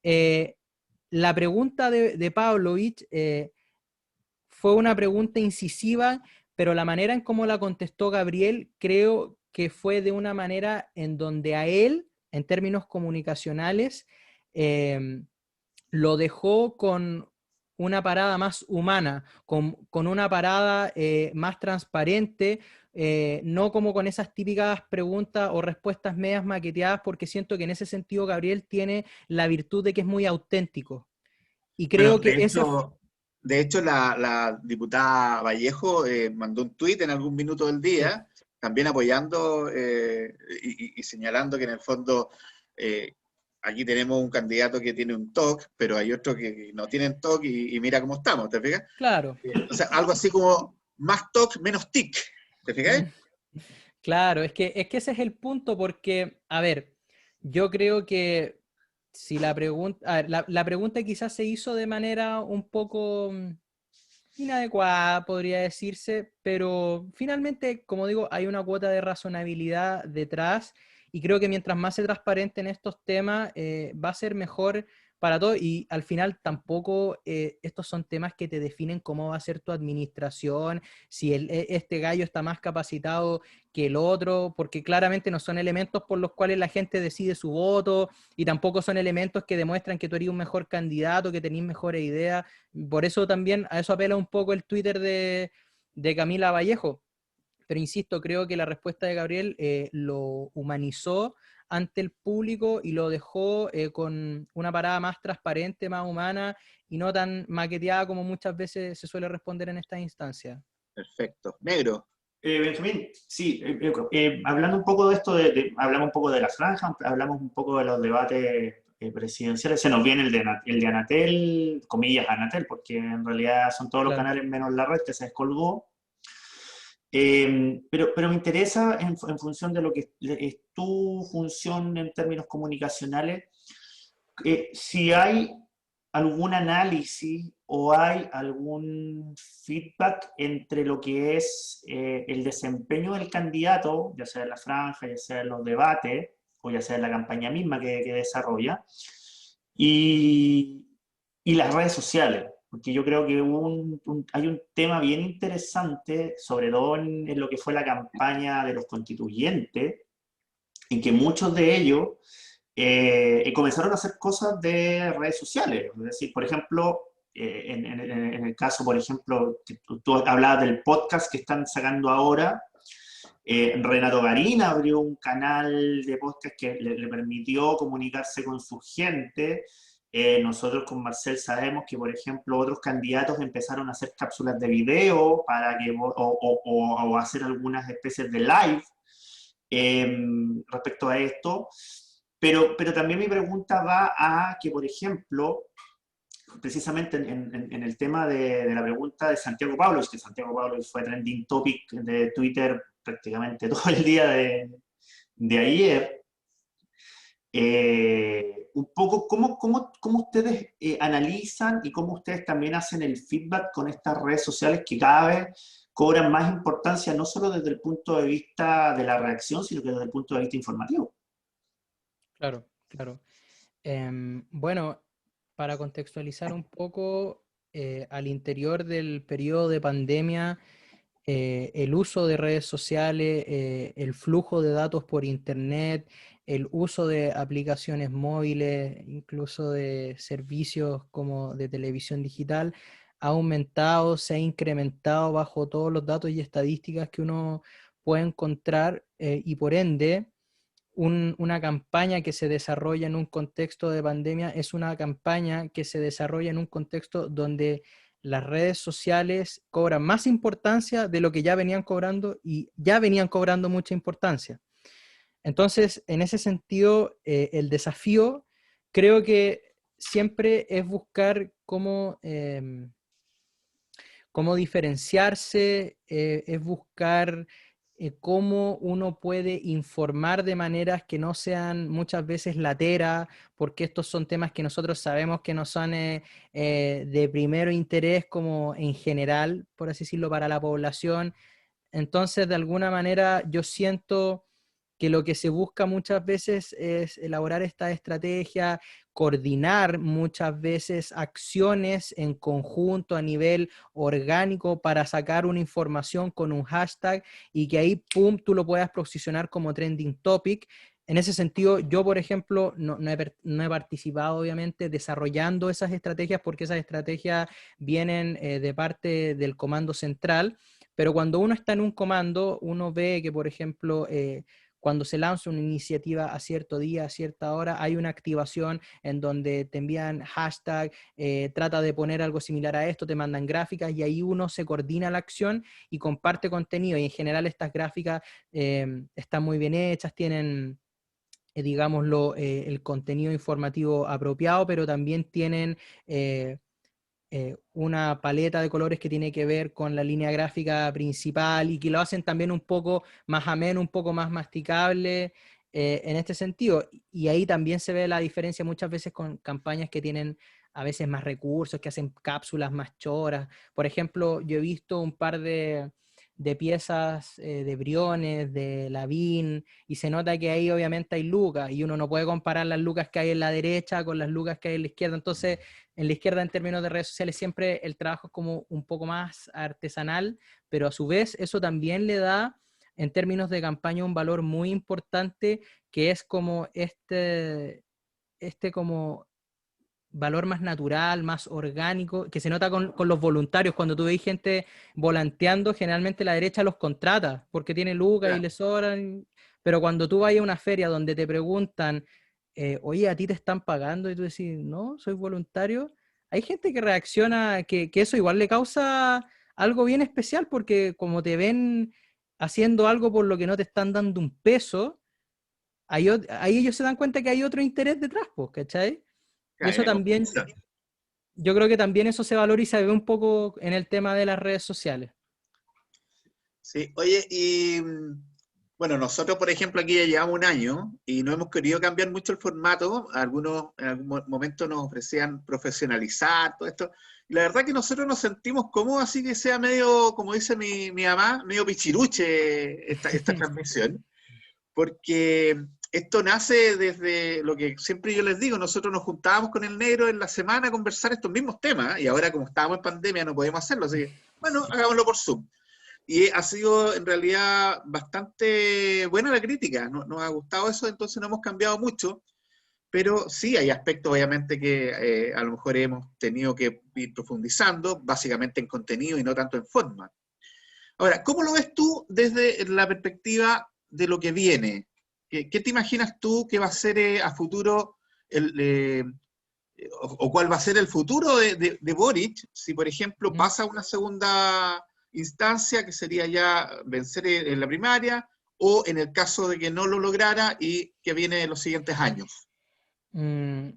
la pregunta de Pavlovich fue una pregunta incisiva, pero la manera en cómo la contestó Gabriel creo que fue de una manera en donde a él, en términos comunicacionales, eh, lo dejó con una parada más humana, con una parada más transparente, no como con esas típicas preguntas o respuestas medias maqueteadas, porque siento que en ese sentido Gabriel tiene la virtud de que es muy auténtico. Y Bueno, creo que esa... de hecho la diputada Vallejo mandó un tuit en algún minuto del Sí, día, también apoyando y señalando que en el fondo aquí tenemos un candidato que tiene un TOC, pero hay otros que no tienen TOC y mira cómo estamos, ¿te fijas? claro. O sea, algo así como más TOC, menos TIC, ¿te fijas? Claro, es que ese es el punto, porque, a ver, yo creo que si la pregunta, a ver, la pregunta quizás se hizo de manera un poco inadecuada, podría decirse, pero finalmente, como digo, hay una cuota de razonabilidad detrás, y creo que mientras más se transparente en estos temas, va a ser mejor para todos, y al final tampoco estos son temas que te definen cómo va a ser tu administración, si este gallo está más capacitado que el otro, porque claramente no son elementos por los cuales la gente decide su voto, y tampoco son elementos que demuestran que tú eres un mejor candidato, que tenés mejores ideas. Por eso también a eso apela un poco el Twitter de Camila Vallejo. Pero insisto, creo que la respuesta de Gabriel lo humanizó ante el público y lo dejó con una parada más transparente, más humana y no tan maqueteada como muchas veces se suele responder en estas instancias. Perfecto. Negro. Benjamín, sí, hablando un poco de esto, hablamos un poco de la franja, hablamos un poco de los debates presidenciales, se nos viene el de Anatel, comillas Anatel, porque en realidad son todos los Claro. canales menos la red que se descolgó. Pero me interesa en función de lo que es tu función en términos comunicacionales, si hay algún análisis o hay algún feedback entre lo que es el desempeño del candidato, ya sea en la franja, ya sea en los debates, o ya sea en la campaña misma que desarrolla, y, y las redes sociales. Porque yo creo que hay un tema bien interesante, sobre todo en lo que fue la campaña de los constituyentes, en que muchos de ellos comenzaron a hacer cosas de redes sociales. Es decir, por ejemplo, en el caso, por ejemplo, que tú hablabas del podcast que están sacando ahora, Renato Garín abrió un canal de podcast que le permitió comunicarse con su gente. Nosotros con Marcel sabemos que, por ejemplo, otros candidatos empezaron a hacer cápsulas de video para que, o hacer algunas especies de live respecto a esto. Pero también mi pregunta va a que, por ejemplo, precisamente en el tema de la pregunta de Santiago Pablos, que Santiago Pablos fue trending topic de Twitter prácticamente todo el día de ayer, un poco cómo ustedes analizan y cómo ustedes también hacen el feedback con estas redes sociales que cada vez cobran más importancia, no solo desde el punto de vista de la reacción, sino que desde el punto de vista informativo. Claro, claro. Bueno, para contextualizar un poco, al interior del periodo de pandemia, el uso de redes sociales, el flujo de datos por internet, el uso de aplicaciones móviles, incluso de servicios como de televisión digital, ha aumentado, se ha incrementado bajo todos los datos y estadísticas que uno puede encontrar, y por ende una campaña que se desarrolla en un contexto de pandemia es una campaña que se desarrolla en un contexto donde las redes sociales cobran más importancia de lo que ya venían cobrando, y ya venían cobrando mucha importancia. Entonces, en ese sentido, el desafío creo que siempre es buscar cómo diferenciarse, es buscar cómo uno puede informar de maneras que no sean muchas veces lateras, porque estos son temas que nosotros sabemos que no son de primero interés como en general, por así decirlo, para la población. Entonces, de alguna manera, yo siento que lo que se busca muchas veces es elaborar esta estrategia, coordinar muchas veces acciones en conjunto a nivel orgánico para sacar una información con un hashtag y que ahí, pum, tú lo puedas posicionar como trending topic. En ese sentido, yo, por ejemplo, no he participado, obviamente, desarrollando esas estrategias porque esas estrategias vienen de parte del comando central, pero cuando uno está en un comando, uno ve que, por ejemplo, cuando se lanza una iniciativa a cierto día, a cierta hora, hay una activación en donde te envían hashtag, trata de poner algo similar a esto, te mandan gráficas y ahí uno se coordina la acción y comparte contenido. Y en general estas gráficas están muy bien hechas, tienen digámoslo, el contenido informativo apropiado, pero también tienen una paleta de colores que tiene que ver con la línea gráfica principal y que lo hacen también un poco más ameno, un poco más masticable en este sentido. Y ahí también se ve la diferencia muchas veces con campañas que tienen a veces más recursos, que hacen cápsulas más choras. Por ejemplo, yo he visto un par de piezas de Briones, de Lavín, y se nota que ahí obviamente hay lucas, y uno no puede comparar las lucas que hay en la derecha con las lucas que hay en la izquierda. Entonces, en la izquierda, en términos de redes sociales, siempre el trabajo es como un poco más artesanal, pero a su vez eso también le da, en términos de campaña, un valor muy importante, que es como este como valor más natural, más orgánico, que se nota con los voluntarios. Cuando tú ves gente volanteando, generalmente la derecha los contrata, porque tiene lucas y Ya. les sobran, pero cuando tú vas a una feria donde te preguntan, oye, ¿a ti te están pagando? Y tú decís, no, soy voluntario. Hay gente que reacciona, que eso igual le causa algo bien especial, porque como te ven haciendo algo por lo que no te están dando un peso, ahí ellos se dan cuenta que hay otro interés detrás, pues, ¿cachai? Y Ya, eso ya, también, confianza. yo creo que también eso se valora y se ve un poco en el tema de las redes sociales. Sí, oye, y bueno, nosotros, por ejemplo, aquí ya llevamos un año y no hemos querido cambiar mucho el formato. Algunos en algún momento nos ofrecían profesionalizar todo esto. Y la verdad que nosotros nos sentimos cómodos, así que sea medio, como dice mi mamá, medio pichiruche esta transmisión, porque esto nace desde lo que siempre yo les digo, nosotros nos juntábamos con el negro en la semana a conversar estos mismos temas, y ahora como estábamos en pandemia no podemos hacerlo, así que, bueno, hagámoslo por Zoom. Y ha sido en realidad bastante buena la crítica, nos ha gustado eso, entonces no hemos cambiado mucho, pero sí hay aspectos obviamente que a lo mejor hemos tenido que ir profundizando, básicamente en contenido y no tanto en forma. Ahora, ¿cómo lo ves tú desde la perspectiva de lo que viene? ¿Qué te imaginas tú que va a ser a futuro o cuál va a ser el futuro de Boric si, por ejemplo, Ujú. pasa a una segunda instancia, que sería ya vencer en la primaria, o en el caso de que no lo lograra y que viene en los siguientes años? Mm,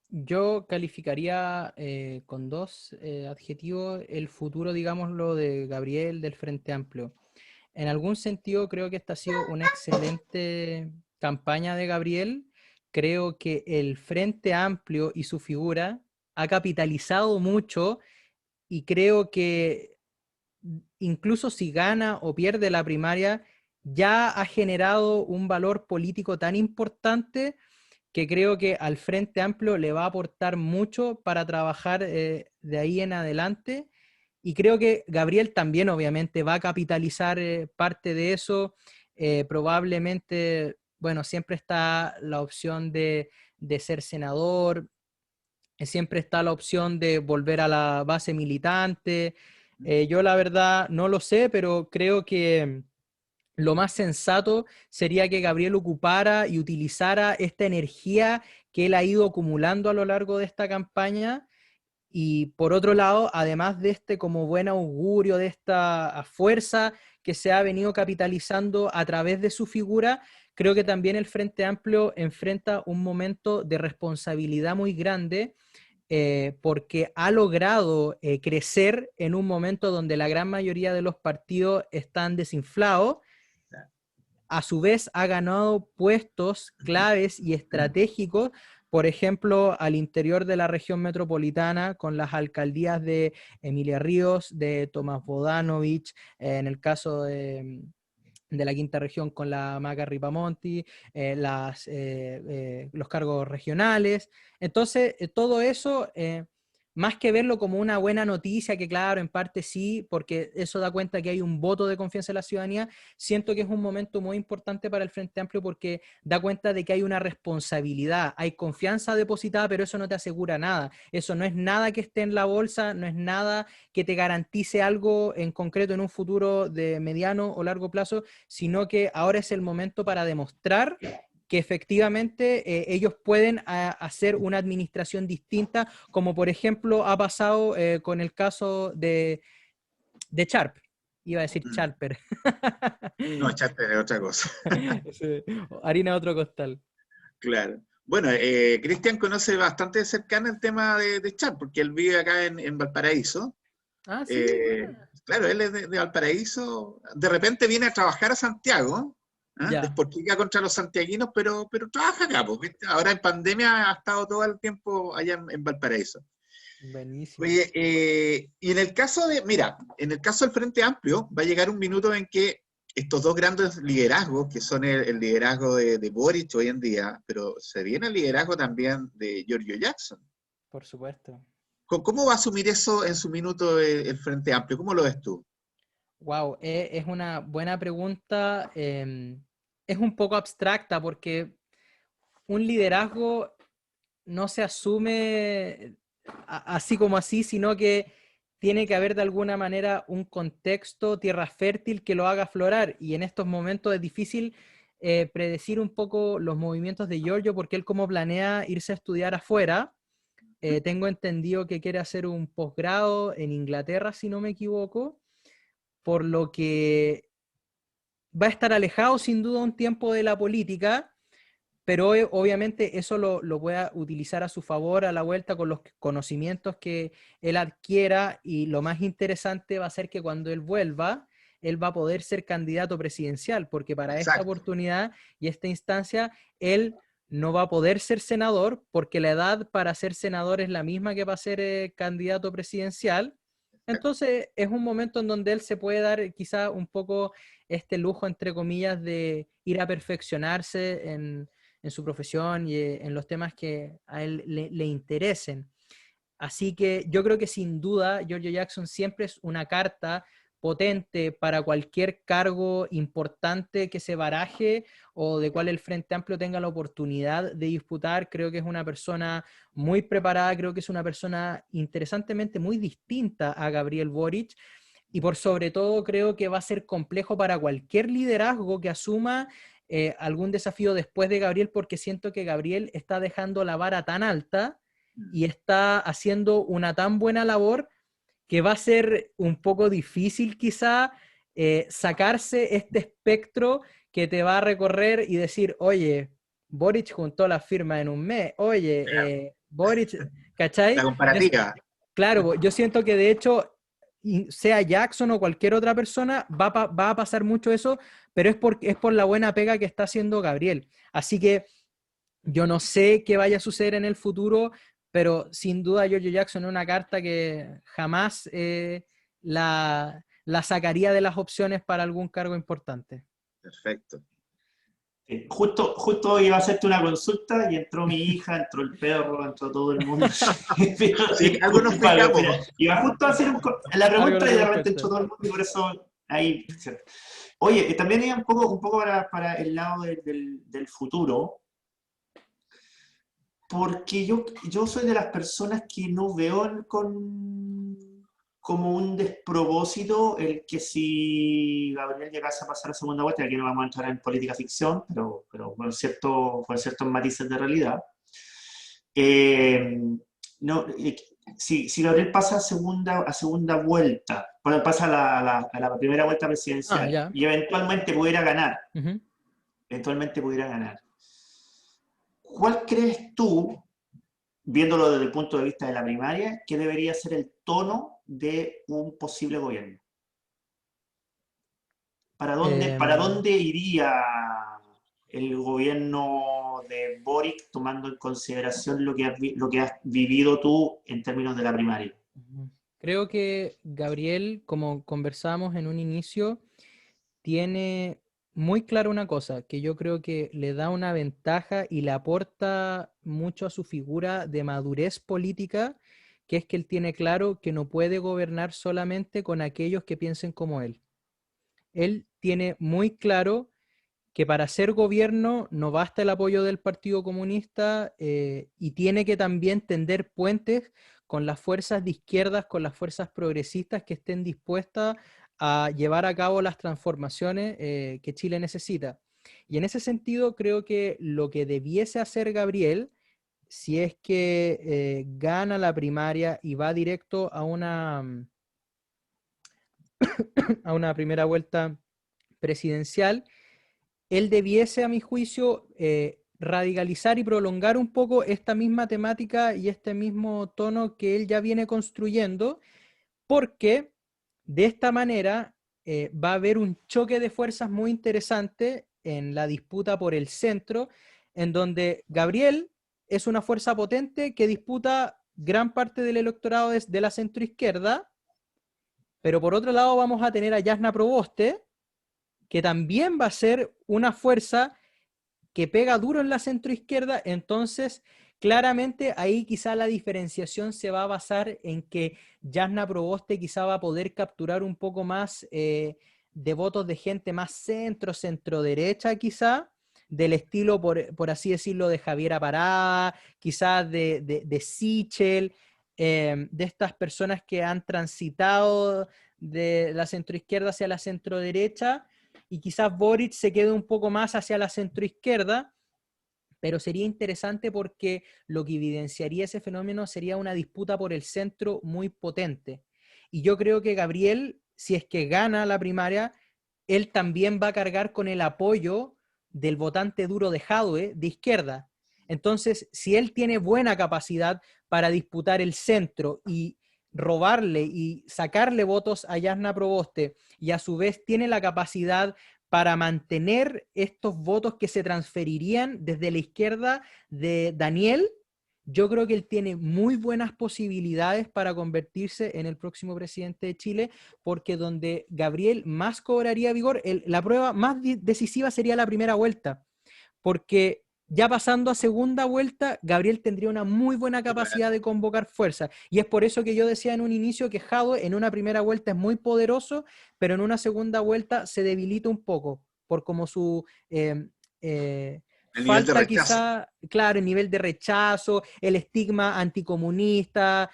yo calificaría con dos adjetivos el futuro, digámoslo, de Gabriel del Frente Amplio. En algún sentido, creo que esta ha sido una excelente campaña de Gabriel. Creo que el Frente Amplio y su figura ha capitalizado mucho y creo que incluso si gana o pierde la primaria, ya ha generado un valor político tan importante que creo que al Frente Amplio le va a aportar mucho para trabajar de ahí en adelante. Y creo que Gabriel también obviamente va a capitalizar parte de eso. Probablemente, bueno, siempre está la opción de ser senador, siempre está la opción de volver a la base militante. Yo la verdad no lo sé, pero creo que lo más sensato sería que Gabriel ocupara y utilizara esta energía que él ha ido acumulando a lo largo de esta campaña. Y por otro lado, además de este como buen augurio, de esta fuerza que se ha venido capitalizando a través de su figura, creo que también el Frente Amplio enfrenta un momento de responsabilidad muy grande, porque ha logrado crecer en un momento donde la gran mayoría de los partidos están desinflados. A su vez ha ganado puestos claves y estratégicos, por ejemplo, al interior de la región metropolitana, con las alcaldías de Emilia Ríos, de Tomás Bodanovich, en el caso de la quinta región con la Maca Ripamonti, los cargos regionales. Entonces, todo eso, más que verlo como una buena noticia, que claro, en parte sí, porque eso da cuenta que hay un voto de confianza en la ciudadanía, siento que es un momento muy importante para el Frente Amplio porque da cuenta de que hay una responsabilidad, hay confianza depositada, pero eso no te asegura nada. Eso no es nada que esté en la bolsa, no es nada que te garantice algo en concreto en un futuro de mediano o largo plazo, sino que ahora es el momento para demostrar que efectivamente ellos pueden hacer una administración distinta, como por ejemplo ha pasado con el caso de Sharp. Iba a decir Charper. No, Charper es otra cosa. Sí. Harina de otro costal. Claro. Bueno, Cristian conoce bastante de cercano el tema de Charp, porque él vive acá en Valparaíso. Ah, sí. Claro, él es de Valparaíso. De repente viene a trabajar a Santiago, Ya. despotrica contra los santiaguinos, pero trabaja acá, pues, ¿viste? Ahora en pandemia ha estado todo el tiempo allá en Valparaíso. Buenísimo. Oye, y en el caso en el caso del Frente Amplio, va a llegar un minuto en que estos dos grandes liderazgos, que son el liderazgo de Boric hoy en día, pero se viene el liderazgo también de Giorgio Jackson. Por supuesto. ¿Cómo va a asumir eso en su minuto el Frente Amplio? ¿Cómo lo ves tú? Wow, es una buena pregunta. Es un poco abstracta porque un liderazgo no se asume así como así, sino que tiene que haber de alguna manera un contexto, tierra fértil que lo haga aflorar. Y en estos momentos es difícil predecir un poco los movimientos de Giorgio porque él como planea irse a estudiar afuera. Tengo entendido que quiere hacer un posgrado en Inglaterra, si no me equivoco, por lo que va a estar alejado sin duda un tiempo de la política, pero obviamente eso lo pueda utilizar a su favor a la vuelta con los conocimientos que él adquiera, y lo más interesante va a ser que cuando él vuelva, él va a poder ser candidato presidencial, porque para esta oportunidad y esta instancia, él no va a poder ser senador, porque la edad para ser senador es la misma que para ser candidato presidencial. Entonces es un momento en donde él se puede dar quizá un poco este lujo, entre comillas, de ir a perfeccionarse en su profesión y en los temas que a él le interesen. Así que yo creo que sin duda Giorgio Jackson siempre es una carta potente para cualquier cargo importante que se baraje o de cual el Frente Amplio tenga la oportunidad de disputar. Creo que es una persona muy preparada, creo que es una persona interesantemente muy distinta a Gabriel Boric, y por sobre todo creo que va a ser complejo para cualquier liderazgo que asuma algún desafío después de Gabriel, porque siento que Gabriel está dejando la vara tan alta y está haciendo una tan buena labor que va a ser un poco difícil quizá sacarse este espectro que te va a recorrer y decir, oye, Boric juntó las firmas en un mes, oye, Boric, ¿cachai? La comparativa. Claro, yo siento que de hecho, sea Jackson o cualquier otra persona, va a pasar mucho eso, pero es por la buena pega que está haciendo Gabriel. Así que yo no sé qué vaya a suceder en el futuro, pero sin duda Giorgio Jackson es una carta que jamás la sacaría de las opciones para algún cargo importante. Perfecto. Justo iba a hacerte una consulta y entró mi hija, entró el perro, entró todo el mundo. Sí, algo nos picamos. Iba justo a hacer la pregunta y de repente entró todo el mundo y por eso ahí. Oye, también hay un poco para el lado del futuro, porque yo soy de las personas que no veo como un despropósito el que si Gabriel llegase a pasar a segunda vuelta, aquí no vamos a entrar en política ficción, pero con ciertos matices de realidad, si Gabriel pasa a segunda vuelta, pasa a la primera vuelta Ah, presidencial ya. y eventualmente pudiera ganar. Ujú. Eventualmente pudiera ganar. ¿Cuál crees tú, viéndolo desde el punto de vista de la primaria, que debería ser el tono de un posible gobierno? Para Em, dónde iría el gobierno de Boric tomando en consideración lo que has vivido tú en términos de la primaria? Ujú. Creo que Gabriel, como conversamos en un inicio, tiene muy claro una cosa, que yo creo que le da una ventaja y le aporta mucho a su figura de madurez política, que es que él tiene claro que no puede gobernar solamente con aquellos que piensen como él. Él tiene muy claro que para ser gobierno no basta el apoyo del Partido Comunista y tiene que también tender puentes con las fuerzas de izquierdas, con las fuerzas progresistas que estén dispuestas a llevar a cabo las transformaciones que Chile necesita. Y en ese sentido creo que lo que debiese hacer Gabriel, si es que gana la primaria y va directo a una primera vuelta presidencial, él debiese, a mi juicio, radicalizar y prolongar un poco esta misma temática y este mismo tono que él ya viene construyendo, porque de esta manera va a haber un choque de fuerzas muy interesante en la disputa por el centro, en donde Gabriel es una fuerza potente que disputa gran parte del electorado de la centroizquierda, pero por otro lado vamos a tener a Jasna Proboste, que también va a ser una fuerza que pega duro en la centroizquierda, entonces claramente ahí quizá la diferenciación se va a basar en que Jasna Proboste quizá va a poder capturar un poco más de votos de gente más centro, centro-derecha quizá, del estilo, por así decirlo, de Javiera Parada, quizás de Sichel, de estas personas que han transitado de la centroizquierda hacia la centro-derecha, y quizás Boric se quede un poco más hacia la centroizquierda, pero sería interesante porque lo que evidenciaría ese fenómeno sería una disputa por el centro muy potente. Y yo creo que Gabriel, si es que gana la primaria, él también va a cargar con el apoyo del votante duro de Jadwe de izquierda. Entonces, si él tiene buena capacidad para disputar el centro y robarle y sacarle votos a Jasna Proboste, y a su vez tiene la capacidad para mantener estos votos que se transferirían desde la izquierda de Daniel, yo creo que él tiene muy buenas posibilidades para convertirse en el próximo presidente de Chile, porque donde Gabriel más cobraría vigor, la prueba más decisiva sería la primera vuelta, porque ya pasando a segunda vuelta, Gabriel tendría una muy buena capacidad de convocar fuerza. Y es por eso que yo decía en un inicio que Jadwe en una primera vuelta es muy poderoso, pero en una segunda vuelta se debilita un poco, por como su El nivel de falta rechazo. quizá, claro, el nivel de rechazo, el estigma anticomunista,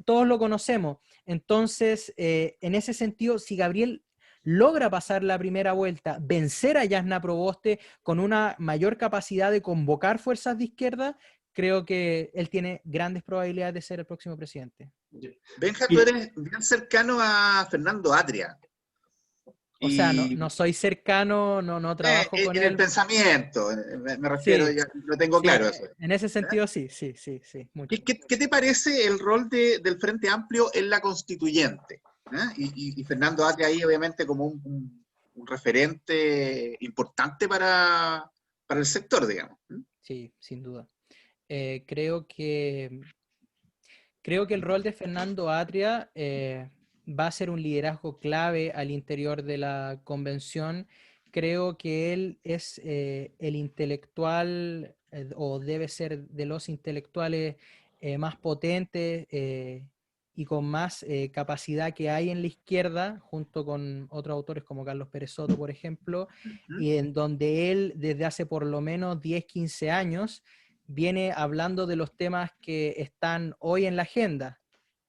todos lo conocemos. Entonces, en ese sentido, si Gabriel logra pasar la primera vuelta, vencer a Jasna Proboste con una mayor capacidad de convocar fuerzas de izquierda, creo que él tiene grandes probabilidades de ser el próximo presidente. Benja, tú Mira, eres bien cercano a Fernando Atria. O sea, no, Y no soy cercano, no trabajo con en el él. pensamiento, me refiero, Sí, ya lo tengo sí, claro eso. en ese ¿Eh? sentido sí, sí, sí, sí, mucho. ¿Qué te parece el rol del Frente Amplio en la constituyente? ¿Eh? Y Fernando Atria ahí, obviamente, como un referente importante para el sector, digamos. ¿Eh? Sí, sin duda. Eh, creo que Creo que el rol de Fernando Atria va a ser un liderazgo clave al interior de la convención. Creo que él es el intelectual o debe ser de los intelectuales más potentes y con más capacidad que hay en la izquierda, junto con otros autores como Carlos Pérez Soto, por ejemplo, ¿Mm? y en donde él desde hace por lo menos 10, 15 años viene hablando de los temas que están hoy en la agenda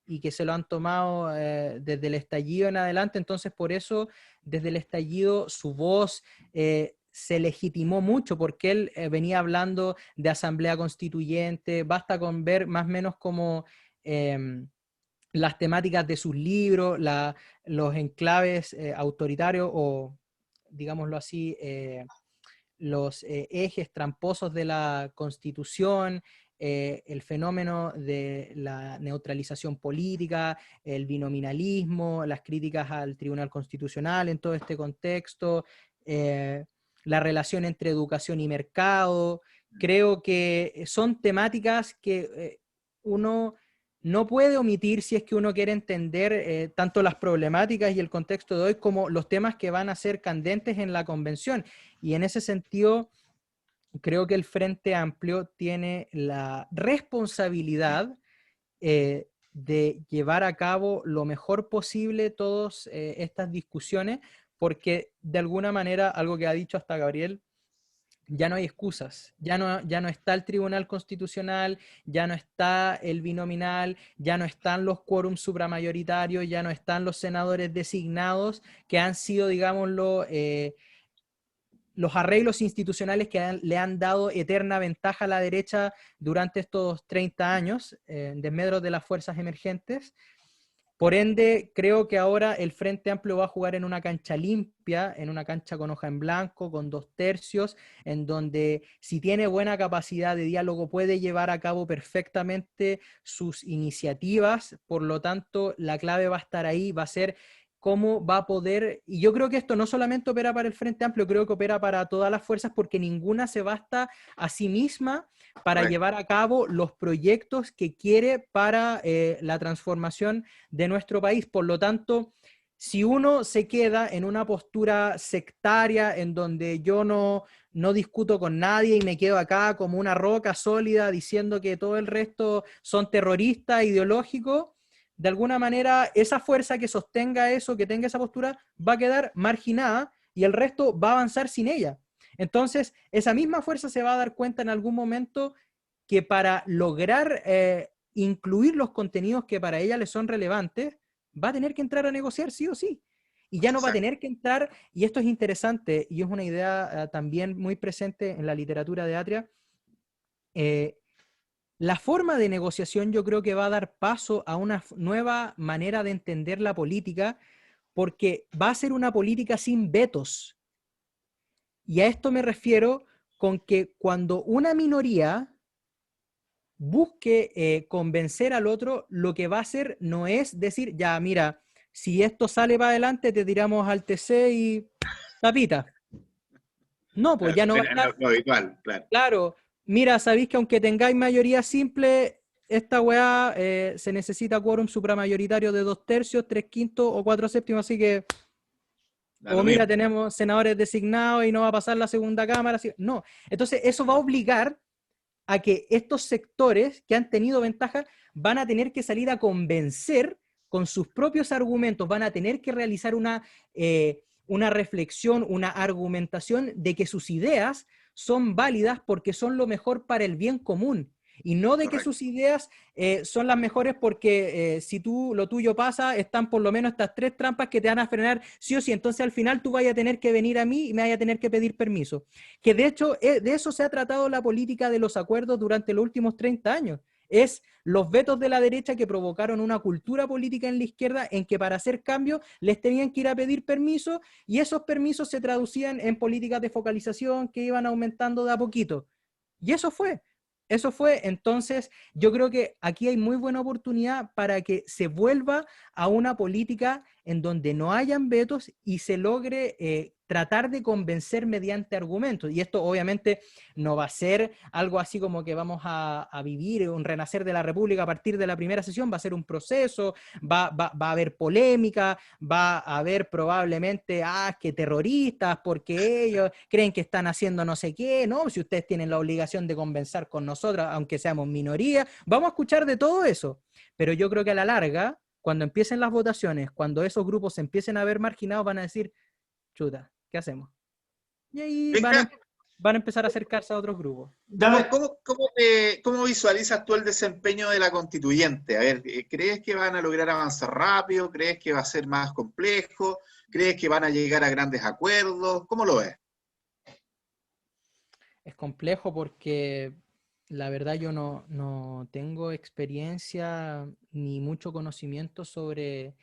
y que se lo han tomado desde el estallido en adelante. Entonces, por eso, desde el estallido, su voz se legitimó mucho, porque él venía hablando de asamblea constituyente. Basta con ver más o menos como las temáticas de sus libros, los enclaves autoritarios o, digámoslo así, los ejes tramposos de la Constitución, el fenómeno de la neutralización política, el binominalismo, las críticas al Tribunal Constitucional en todo este contexto, la relación entre educación y mercado. Creo que son temáticas que uno no puede omitir si es que uno quiere entender tanto las problemáticas y el contexto de hoy como los temas que van a ser candentes en la convención. Y en ese sentido, creo que el Frente Amplio tiene la responsabilidad de llevar a cabo lo mejor posible todas estas discusiones, porque de alguna manera, algo que ha dicho hasta Gabriel, ya no hay excusas, ya no está el Tribunal Constitucional, ya no está el binominal, ya no están los quórums supramayoritarios, ya no están los senadores designados, que han sido, digámoslo, los arreglos institucionales que le han dado eterna ventaja a la derecha durante estos 30 años, en desmedro de las fuerzas emergentes. Por ende, creo que ahora el Frente Amplio va a jugar en una cancha limpia, en una cancha con hoja en blanco, con 2/3, en donde si tiene buena capacidad de diálogo puede llevar a cabo perfectamente sus iniciativas. Por lo tanto, la clave va a estar ahí, va a ser cómo va a poder, y yo creo que esto no solamente opera para el Frente Amplio, creo que opera para todas las fuerzas, porque ninguna se basta a sí misma para llevar a cabo los proyectos que quiere para la transformación de nuestro país. Por lo tanto, si uno se queda en una postura sectaria en donde yo no discuto con nadie y me quedo acá como una roca sólida diciendo que todo el resto son terroristas ideológicos, de alguna manera esa fuerza que sostenga eso, que tenga esa postura, va a quedar marginada y el resto va a avanzar sin ella. Entonces, esa misma fuerza se va a dar cuenta en algún momento que para lograr incluir los contenidos que para ella le son relevantes, va a tener que entrar a negociar sí o sí. Y ya no va a tener que entrar, y esto es interesante, y es una idea también muy presente en la literatura de Atria, la forma de negociación yo creo que va a dar paso a una nueva manera de entender la política, porque va a ser una política sin vetos. Y a esto me refiero con que cuando una minoría busque convencer al otro, lo que va a hacer no es decir, ya, mira, si esto sale para adelante, te tiramos al TC y tapita. No, pues ya no va a estar. Lo habitual, claro. Claro, mira, sabéis que aunque tengáis mayoría simple, esta weá se necesita quórum supramayoritario de 2/3, 3/5 o 4/7, así que. O mira, tenemos senadores designados y no va a pasar la segunda cámara. Así, no, entonces eso va a obligar a que estos sectores que han tenido ventaja van a tener que salir a convencer con sus propios argumentos, van a tener que realizar una reflexión, una argumentación de que sus ideas son válidas porque son lo mejor para el bien común. Y no de que sus ideas son las mejores porque si lo tuyo pasa, están por lo menos estas 3 trampas que te van a frenar sí o sí. Entonces al final tú vayas a tener que venir a mí y me vayas a tener que pedir permiso. Que de hecho de eso se ha tratado la política de los acuerdos durante los últimos 30 años. Es los vetos de la derecha que provocaron una cultura política en la izquierda en que para hacer cambios les tenían que ir a pedir permiso y esos permisos se traducían en políticas de focalización que iban aumentando de a poquito. Y eso fue. Entonces, yo creo que aquí hay muy buena oportunidad para que se vuelva a una política en donde no hayan vetos y se logre tratar de convencer mediante argumentos. Y esto obviamente no va a ser algo así como que vamos a vivir un renacer de la República a partir de la primera sesión, va a ser un proceso, va a haber polémica, va a haber probablemente, que terroristas, porque ellos creen que están haciendo no sé qué, ¿no? Si ustedes tienen la obligación de convencer con nosotros, aunque seamos minoría, vamos a escuchar de todo eso. Pero yo creo que a la larga, cuando empiecen las votaciones, cuando esos grupos se empiecen a ver marginados, van a decir, chuta, ¿qué hacemos? Y ahí van a empezar a acercarse a otros grupos. ¿Cómo visualizas tú el desempeño de la constituyente? A ver, ¿crees que van a lograr avanzar rápido? ¿Crees que va a ser más complejo? ¿Crees que van a llegar a grandes acuerdos? ¿Cómo lo ves? Es complejo porque La verdad yo no tengo experiencia ni mucho conocimiento sobre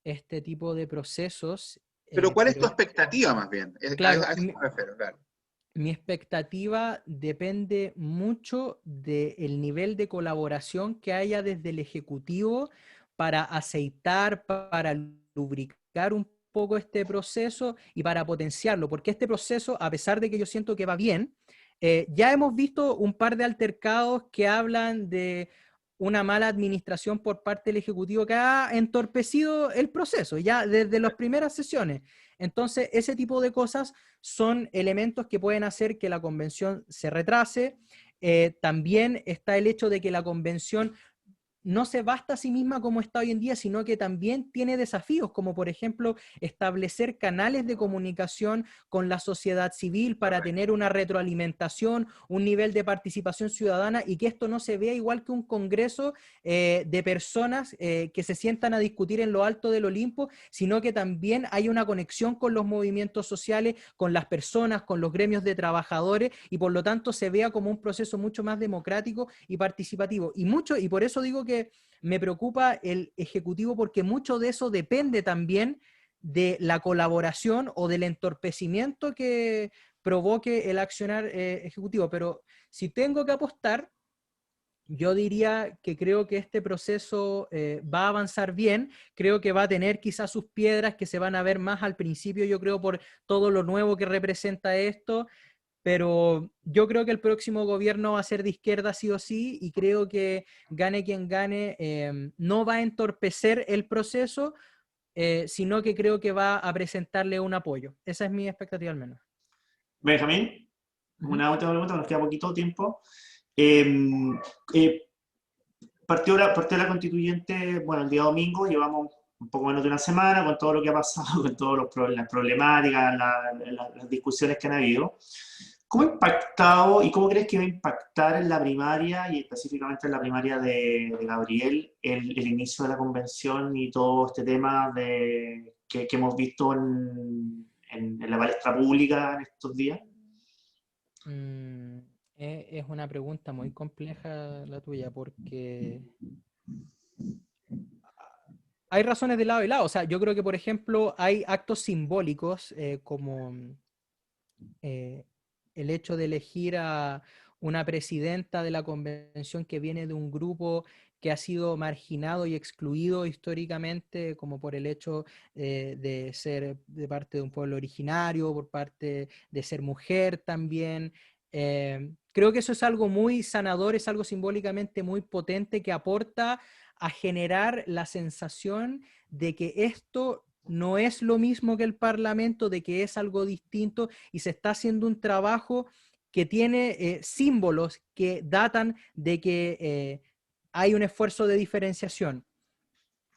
este tipo de procesos, Pero ¿cuál es tu pero expectativa más bien? claro, A eso me refiero, claro. mi expectativa depende mucho del nivel de colaboración que haya desde el Ejecutivo para aceitar, para lubricar un poco este proceso y para potenciarlo, porque este proceso, a pesar de que yo siento que va bien, ya hemos visto un par de altercados que hablan de una mala administración por parte del Ejecutivo que ha entorpecido el proceso, ya desde las primeras sesiones. Entonces, ese tipo de cosas son elementos que pueden hacer que la convención se retrase. También está el hecho de que la convención no se basta a sí misma como está hoy en día, sino que también tiene desafíos, como por ejemplo establecer canales de comunicación con la sociedad civil para Correcto. tener una retroalimentación, un nivel de participación ciudadana y que esto no se vea igual que un congreso de personas que se sientan a discutir en lo alto del Olimpo, sino que también hay una conexión con los movimientos sociales, con las personas, con los gremios de trabajadores y por lo tanto se vea como un proceso mucho más democrático y participativo. Y por eso digo que me preocupa el Ejecutivo porque mucho de eso depende también de la colaboración o del entorpecimiento que provoque el accionar ejecutivo. Pero si tengo que apostar, yo diría que creo que este proceso va a avanzar bien, creo que va a tener quizás sus piedras que se van a ver más al principio, yo creo por todo lo nuevo que representa esto, pero yo creo que el próximo gobierno va a ser de izquierda sí o sí y creo que gane quien gane, no va a entorpecer el proceso, sino que creo que va a presentarle un apoyo. Esa es mi expectativa al menos. Benjamín, Ujú. una última pregunta, nos queda poquito tiempo. Eh, eh, partió la constituyente, bueno, el día domingo, llevamos un poco menos de una semana con todo lo que ha pasado, con todas las problemáticas, las discusiones que han habido. ¿Cómo ha impactado y cómo crees que va a impactar en la primaria y específicamente en la primaria de Gabriel el inicio de la convención y todo este tema que hemos visto en la palestra pública en estos días? Mm, es una pregunta muy compleja la tuya porque hay razones de lado y lado. O sea, yo creo que, por ejemplo, hay actos simbólicos como eh, el hecho de elegir a una presidenta de la convención que viene de un grupo que ha sido marginado y excluido históricamente, como por el hecho de ser de parte de un pueblo originario, por parte de ser mujer también. Creo que eso es algo muy sanador, es algo simbólicamente muy potente que aporta a generar la sensación de que esto no es lo mismo que el Parlamento, de que es algo distinto y se está haciendo un trabajo que tiene símbolos que datan de que hay un esfuerzo de diferenciación.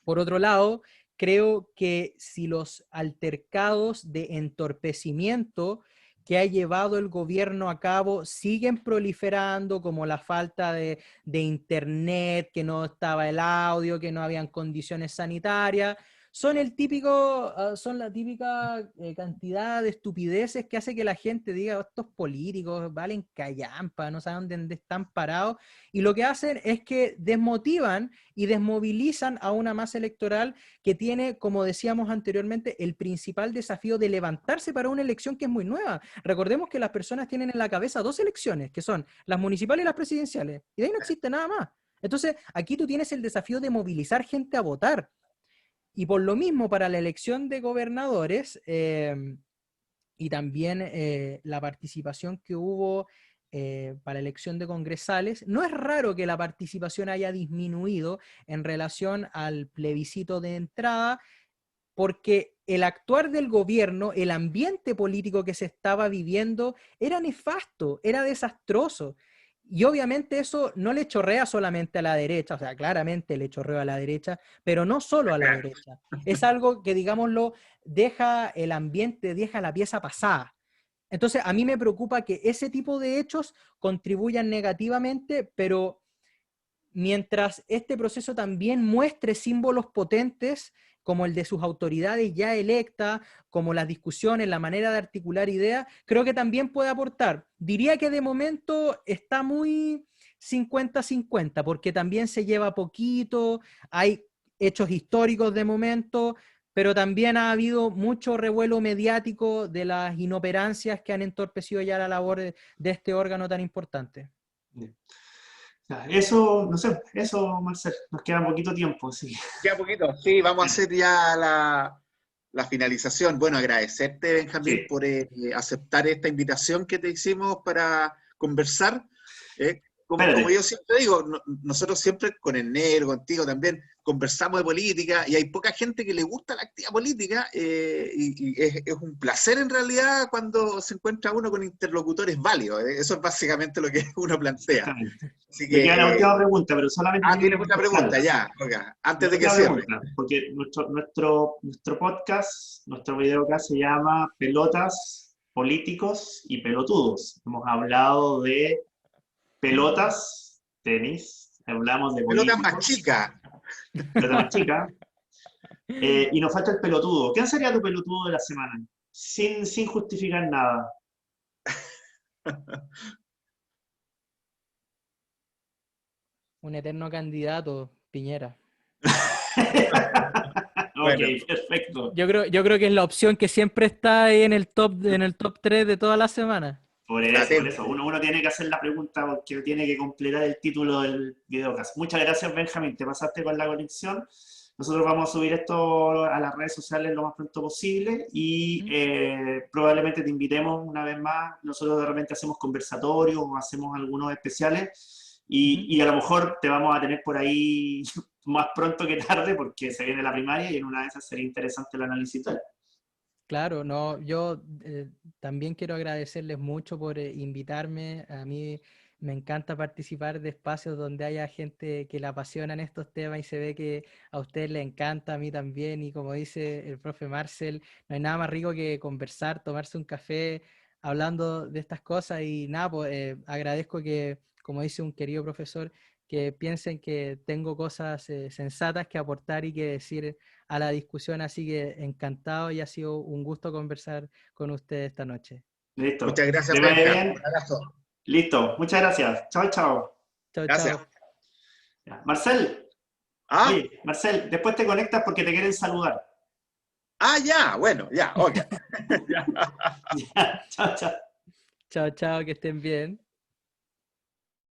Por otro lado, creo que si los altercados de entorpecimiento que ha llevado el gobierno a cabo siguen proliferando, como la falta de internet, que no estaba el audio, que no habían condiciones sanitarias, son el típico, son la típica cantidad de estupideces que hace que la gente diga, "Oh, estos políticos valen callampa, no saben dónde están parados", y lo que hacen es que desmotivan y desmovilizan a una masa electoral que tiene, como decíamos anteriormente, el principal desafío de levantarse para una elección que es muy nueva. Recordemos que las personas tienen en la cabeza dos elecciones, que son las municipales y las presidenciales, y de ahí no existe nada más. Entonces, aquí tú tienes el desafío de movilizar gente a votar. Y por lo mismo, para la elección de gobernadores, y también la participación que hubo para la elección de congresales, no es raro que la participación haya disminuido en relación al plebiscito de entrada, porque el actuar del gobierno, el ambiente político que se estaba viviendo, era nefasto, era desastroso. Y obviamente eso no le chorrea solamente a la derecha, o sea, claramente le chorreó a la derecha, pero no solo a la derecha. Es algo que, digámoslo, deja el ambiente, deja la pieza pasada. Entonces, a mí me preocupa que ese tipo de hechos contribuyan negativamente, pero mientras este proceso también muestre símbolos potentes como el de sus autoridades ya electas, como las discusiones, la manera de articular ideas, creo que también puede aportar. Diría que de momento está muy 50-50, porque también se lleva poquito, hay hechos históricos de momento, pero también ha habido mucho revuelo mediático de las inoperancias que han entorpecido ya la labor de este órgano tan importante. Ya, eso, no sé, eso, Marcel, nos queda poquito tiempo, sí. Ya poquito, sí, vamos a hacer ya la finalización. Bueno, agradecerte, Benjamín, Sí. por aceptar esta invitación que te hicimos para conversar. Como Espérate. yo siempre digo, nosotros siempre con el negro, contigo también, conversamos de política y hay poca gente que le gusta la actividad política y es un placer en realidad cuando se encuentra uno con interlocutores válidos. Eso es básicamente lo que uno plantea. Exactamente. Así Me queda la que, última pregunta, pero solamente tengo que tienes otra pregunta, contestarla. ya, oiga, La antes de que última cierre. pregunta, porque nuestro podcast, nuestro videocast se llama Pelotas, Políticos y Pelotudos. Hemos hablado de pelotas, tenis, hablamos de Pelota más políticos, chica. pelota más chica, y nos falta el pelotudo. ¿Quién sería tu pelotudo de la semana? Sin justificar nada. Un eterno candidato, Piñera. Ok, Bueno, perfecto. Yo creo que es la opción que siempre está ahí en el top 3 de toda la semana. Por atento. eso. Uno tiene que hacer la pregunta porque tiene que completar el título del videocast. Muchas gracias, Benjamín. Te pasaste con la conexión. Nosotros vamos a subir esto a las redes sociales lo más pronto posible y probablemente te invitemos una vez más. Nosotros de repente hacemos conversatorios o hacemos algunos especiales y a lo mejor te vamos a tener por ahí más pronto que tarde porque se viene la primaria y en una de esas sería interesante el análisis tal. Claro, no, yo también quiero agradecerles mucho por invitarme. A mí me encanta participar de espacios donde haya gente que le apasionan estos temas y se ve que a ustedes les encanta, a mí también. Y como dice el profe Marcel, no hay nada más rico que conversar, tomarse un café hablando de estas cosas. Y nada, pues agradezco que, como dice un querido profesor, que piensen que tengo cosas sensatas que aportar y que decir a la discusión, así que encantado y ha sido un gusto conversar con ustedes esta noche. Listo. Muchas Que gracias, te vaya Benja. bien. Un abrazo. Listo. Muchas gracias. Chao, chao. Chao, Gracias. chao. Ya. Marcel, Ah, oye, Marcel, después te conectas porque te quieren saludar. ya, bueno, ya, ok. Ya. Ya, chao, chao. Chao, chao, que estén bien.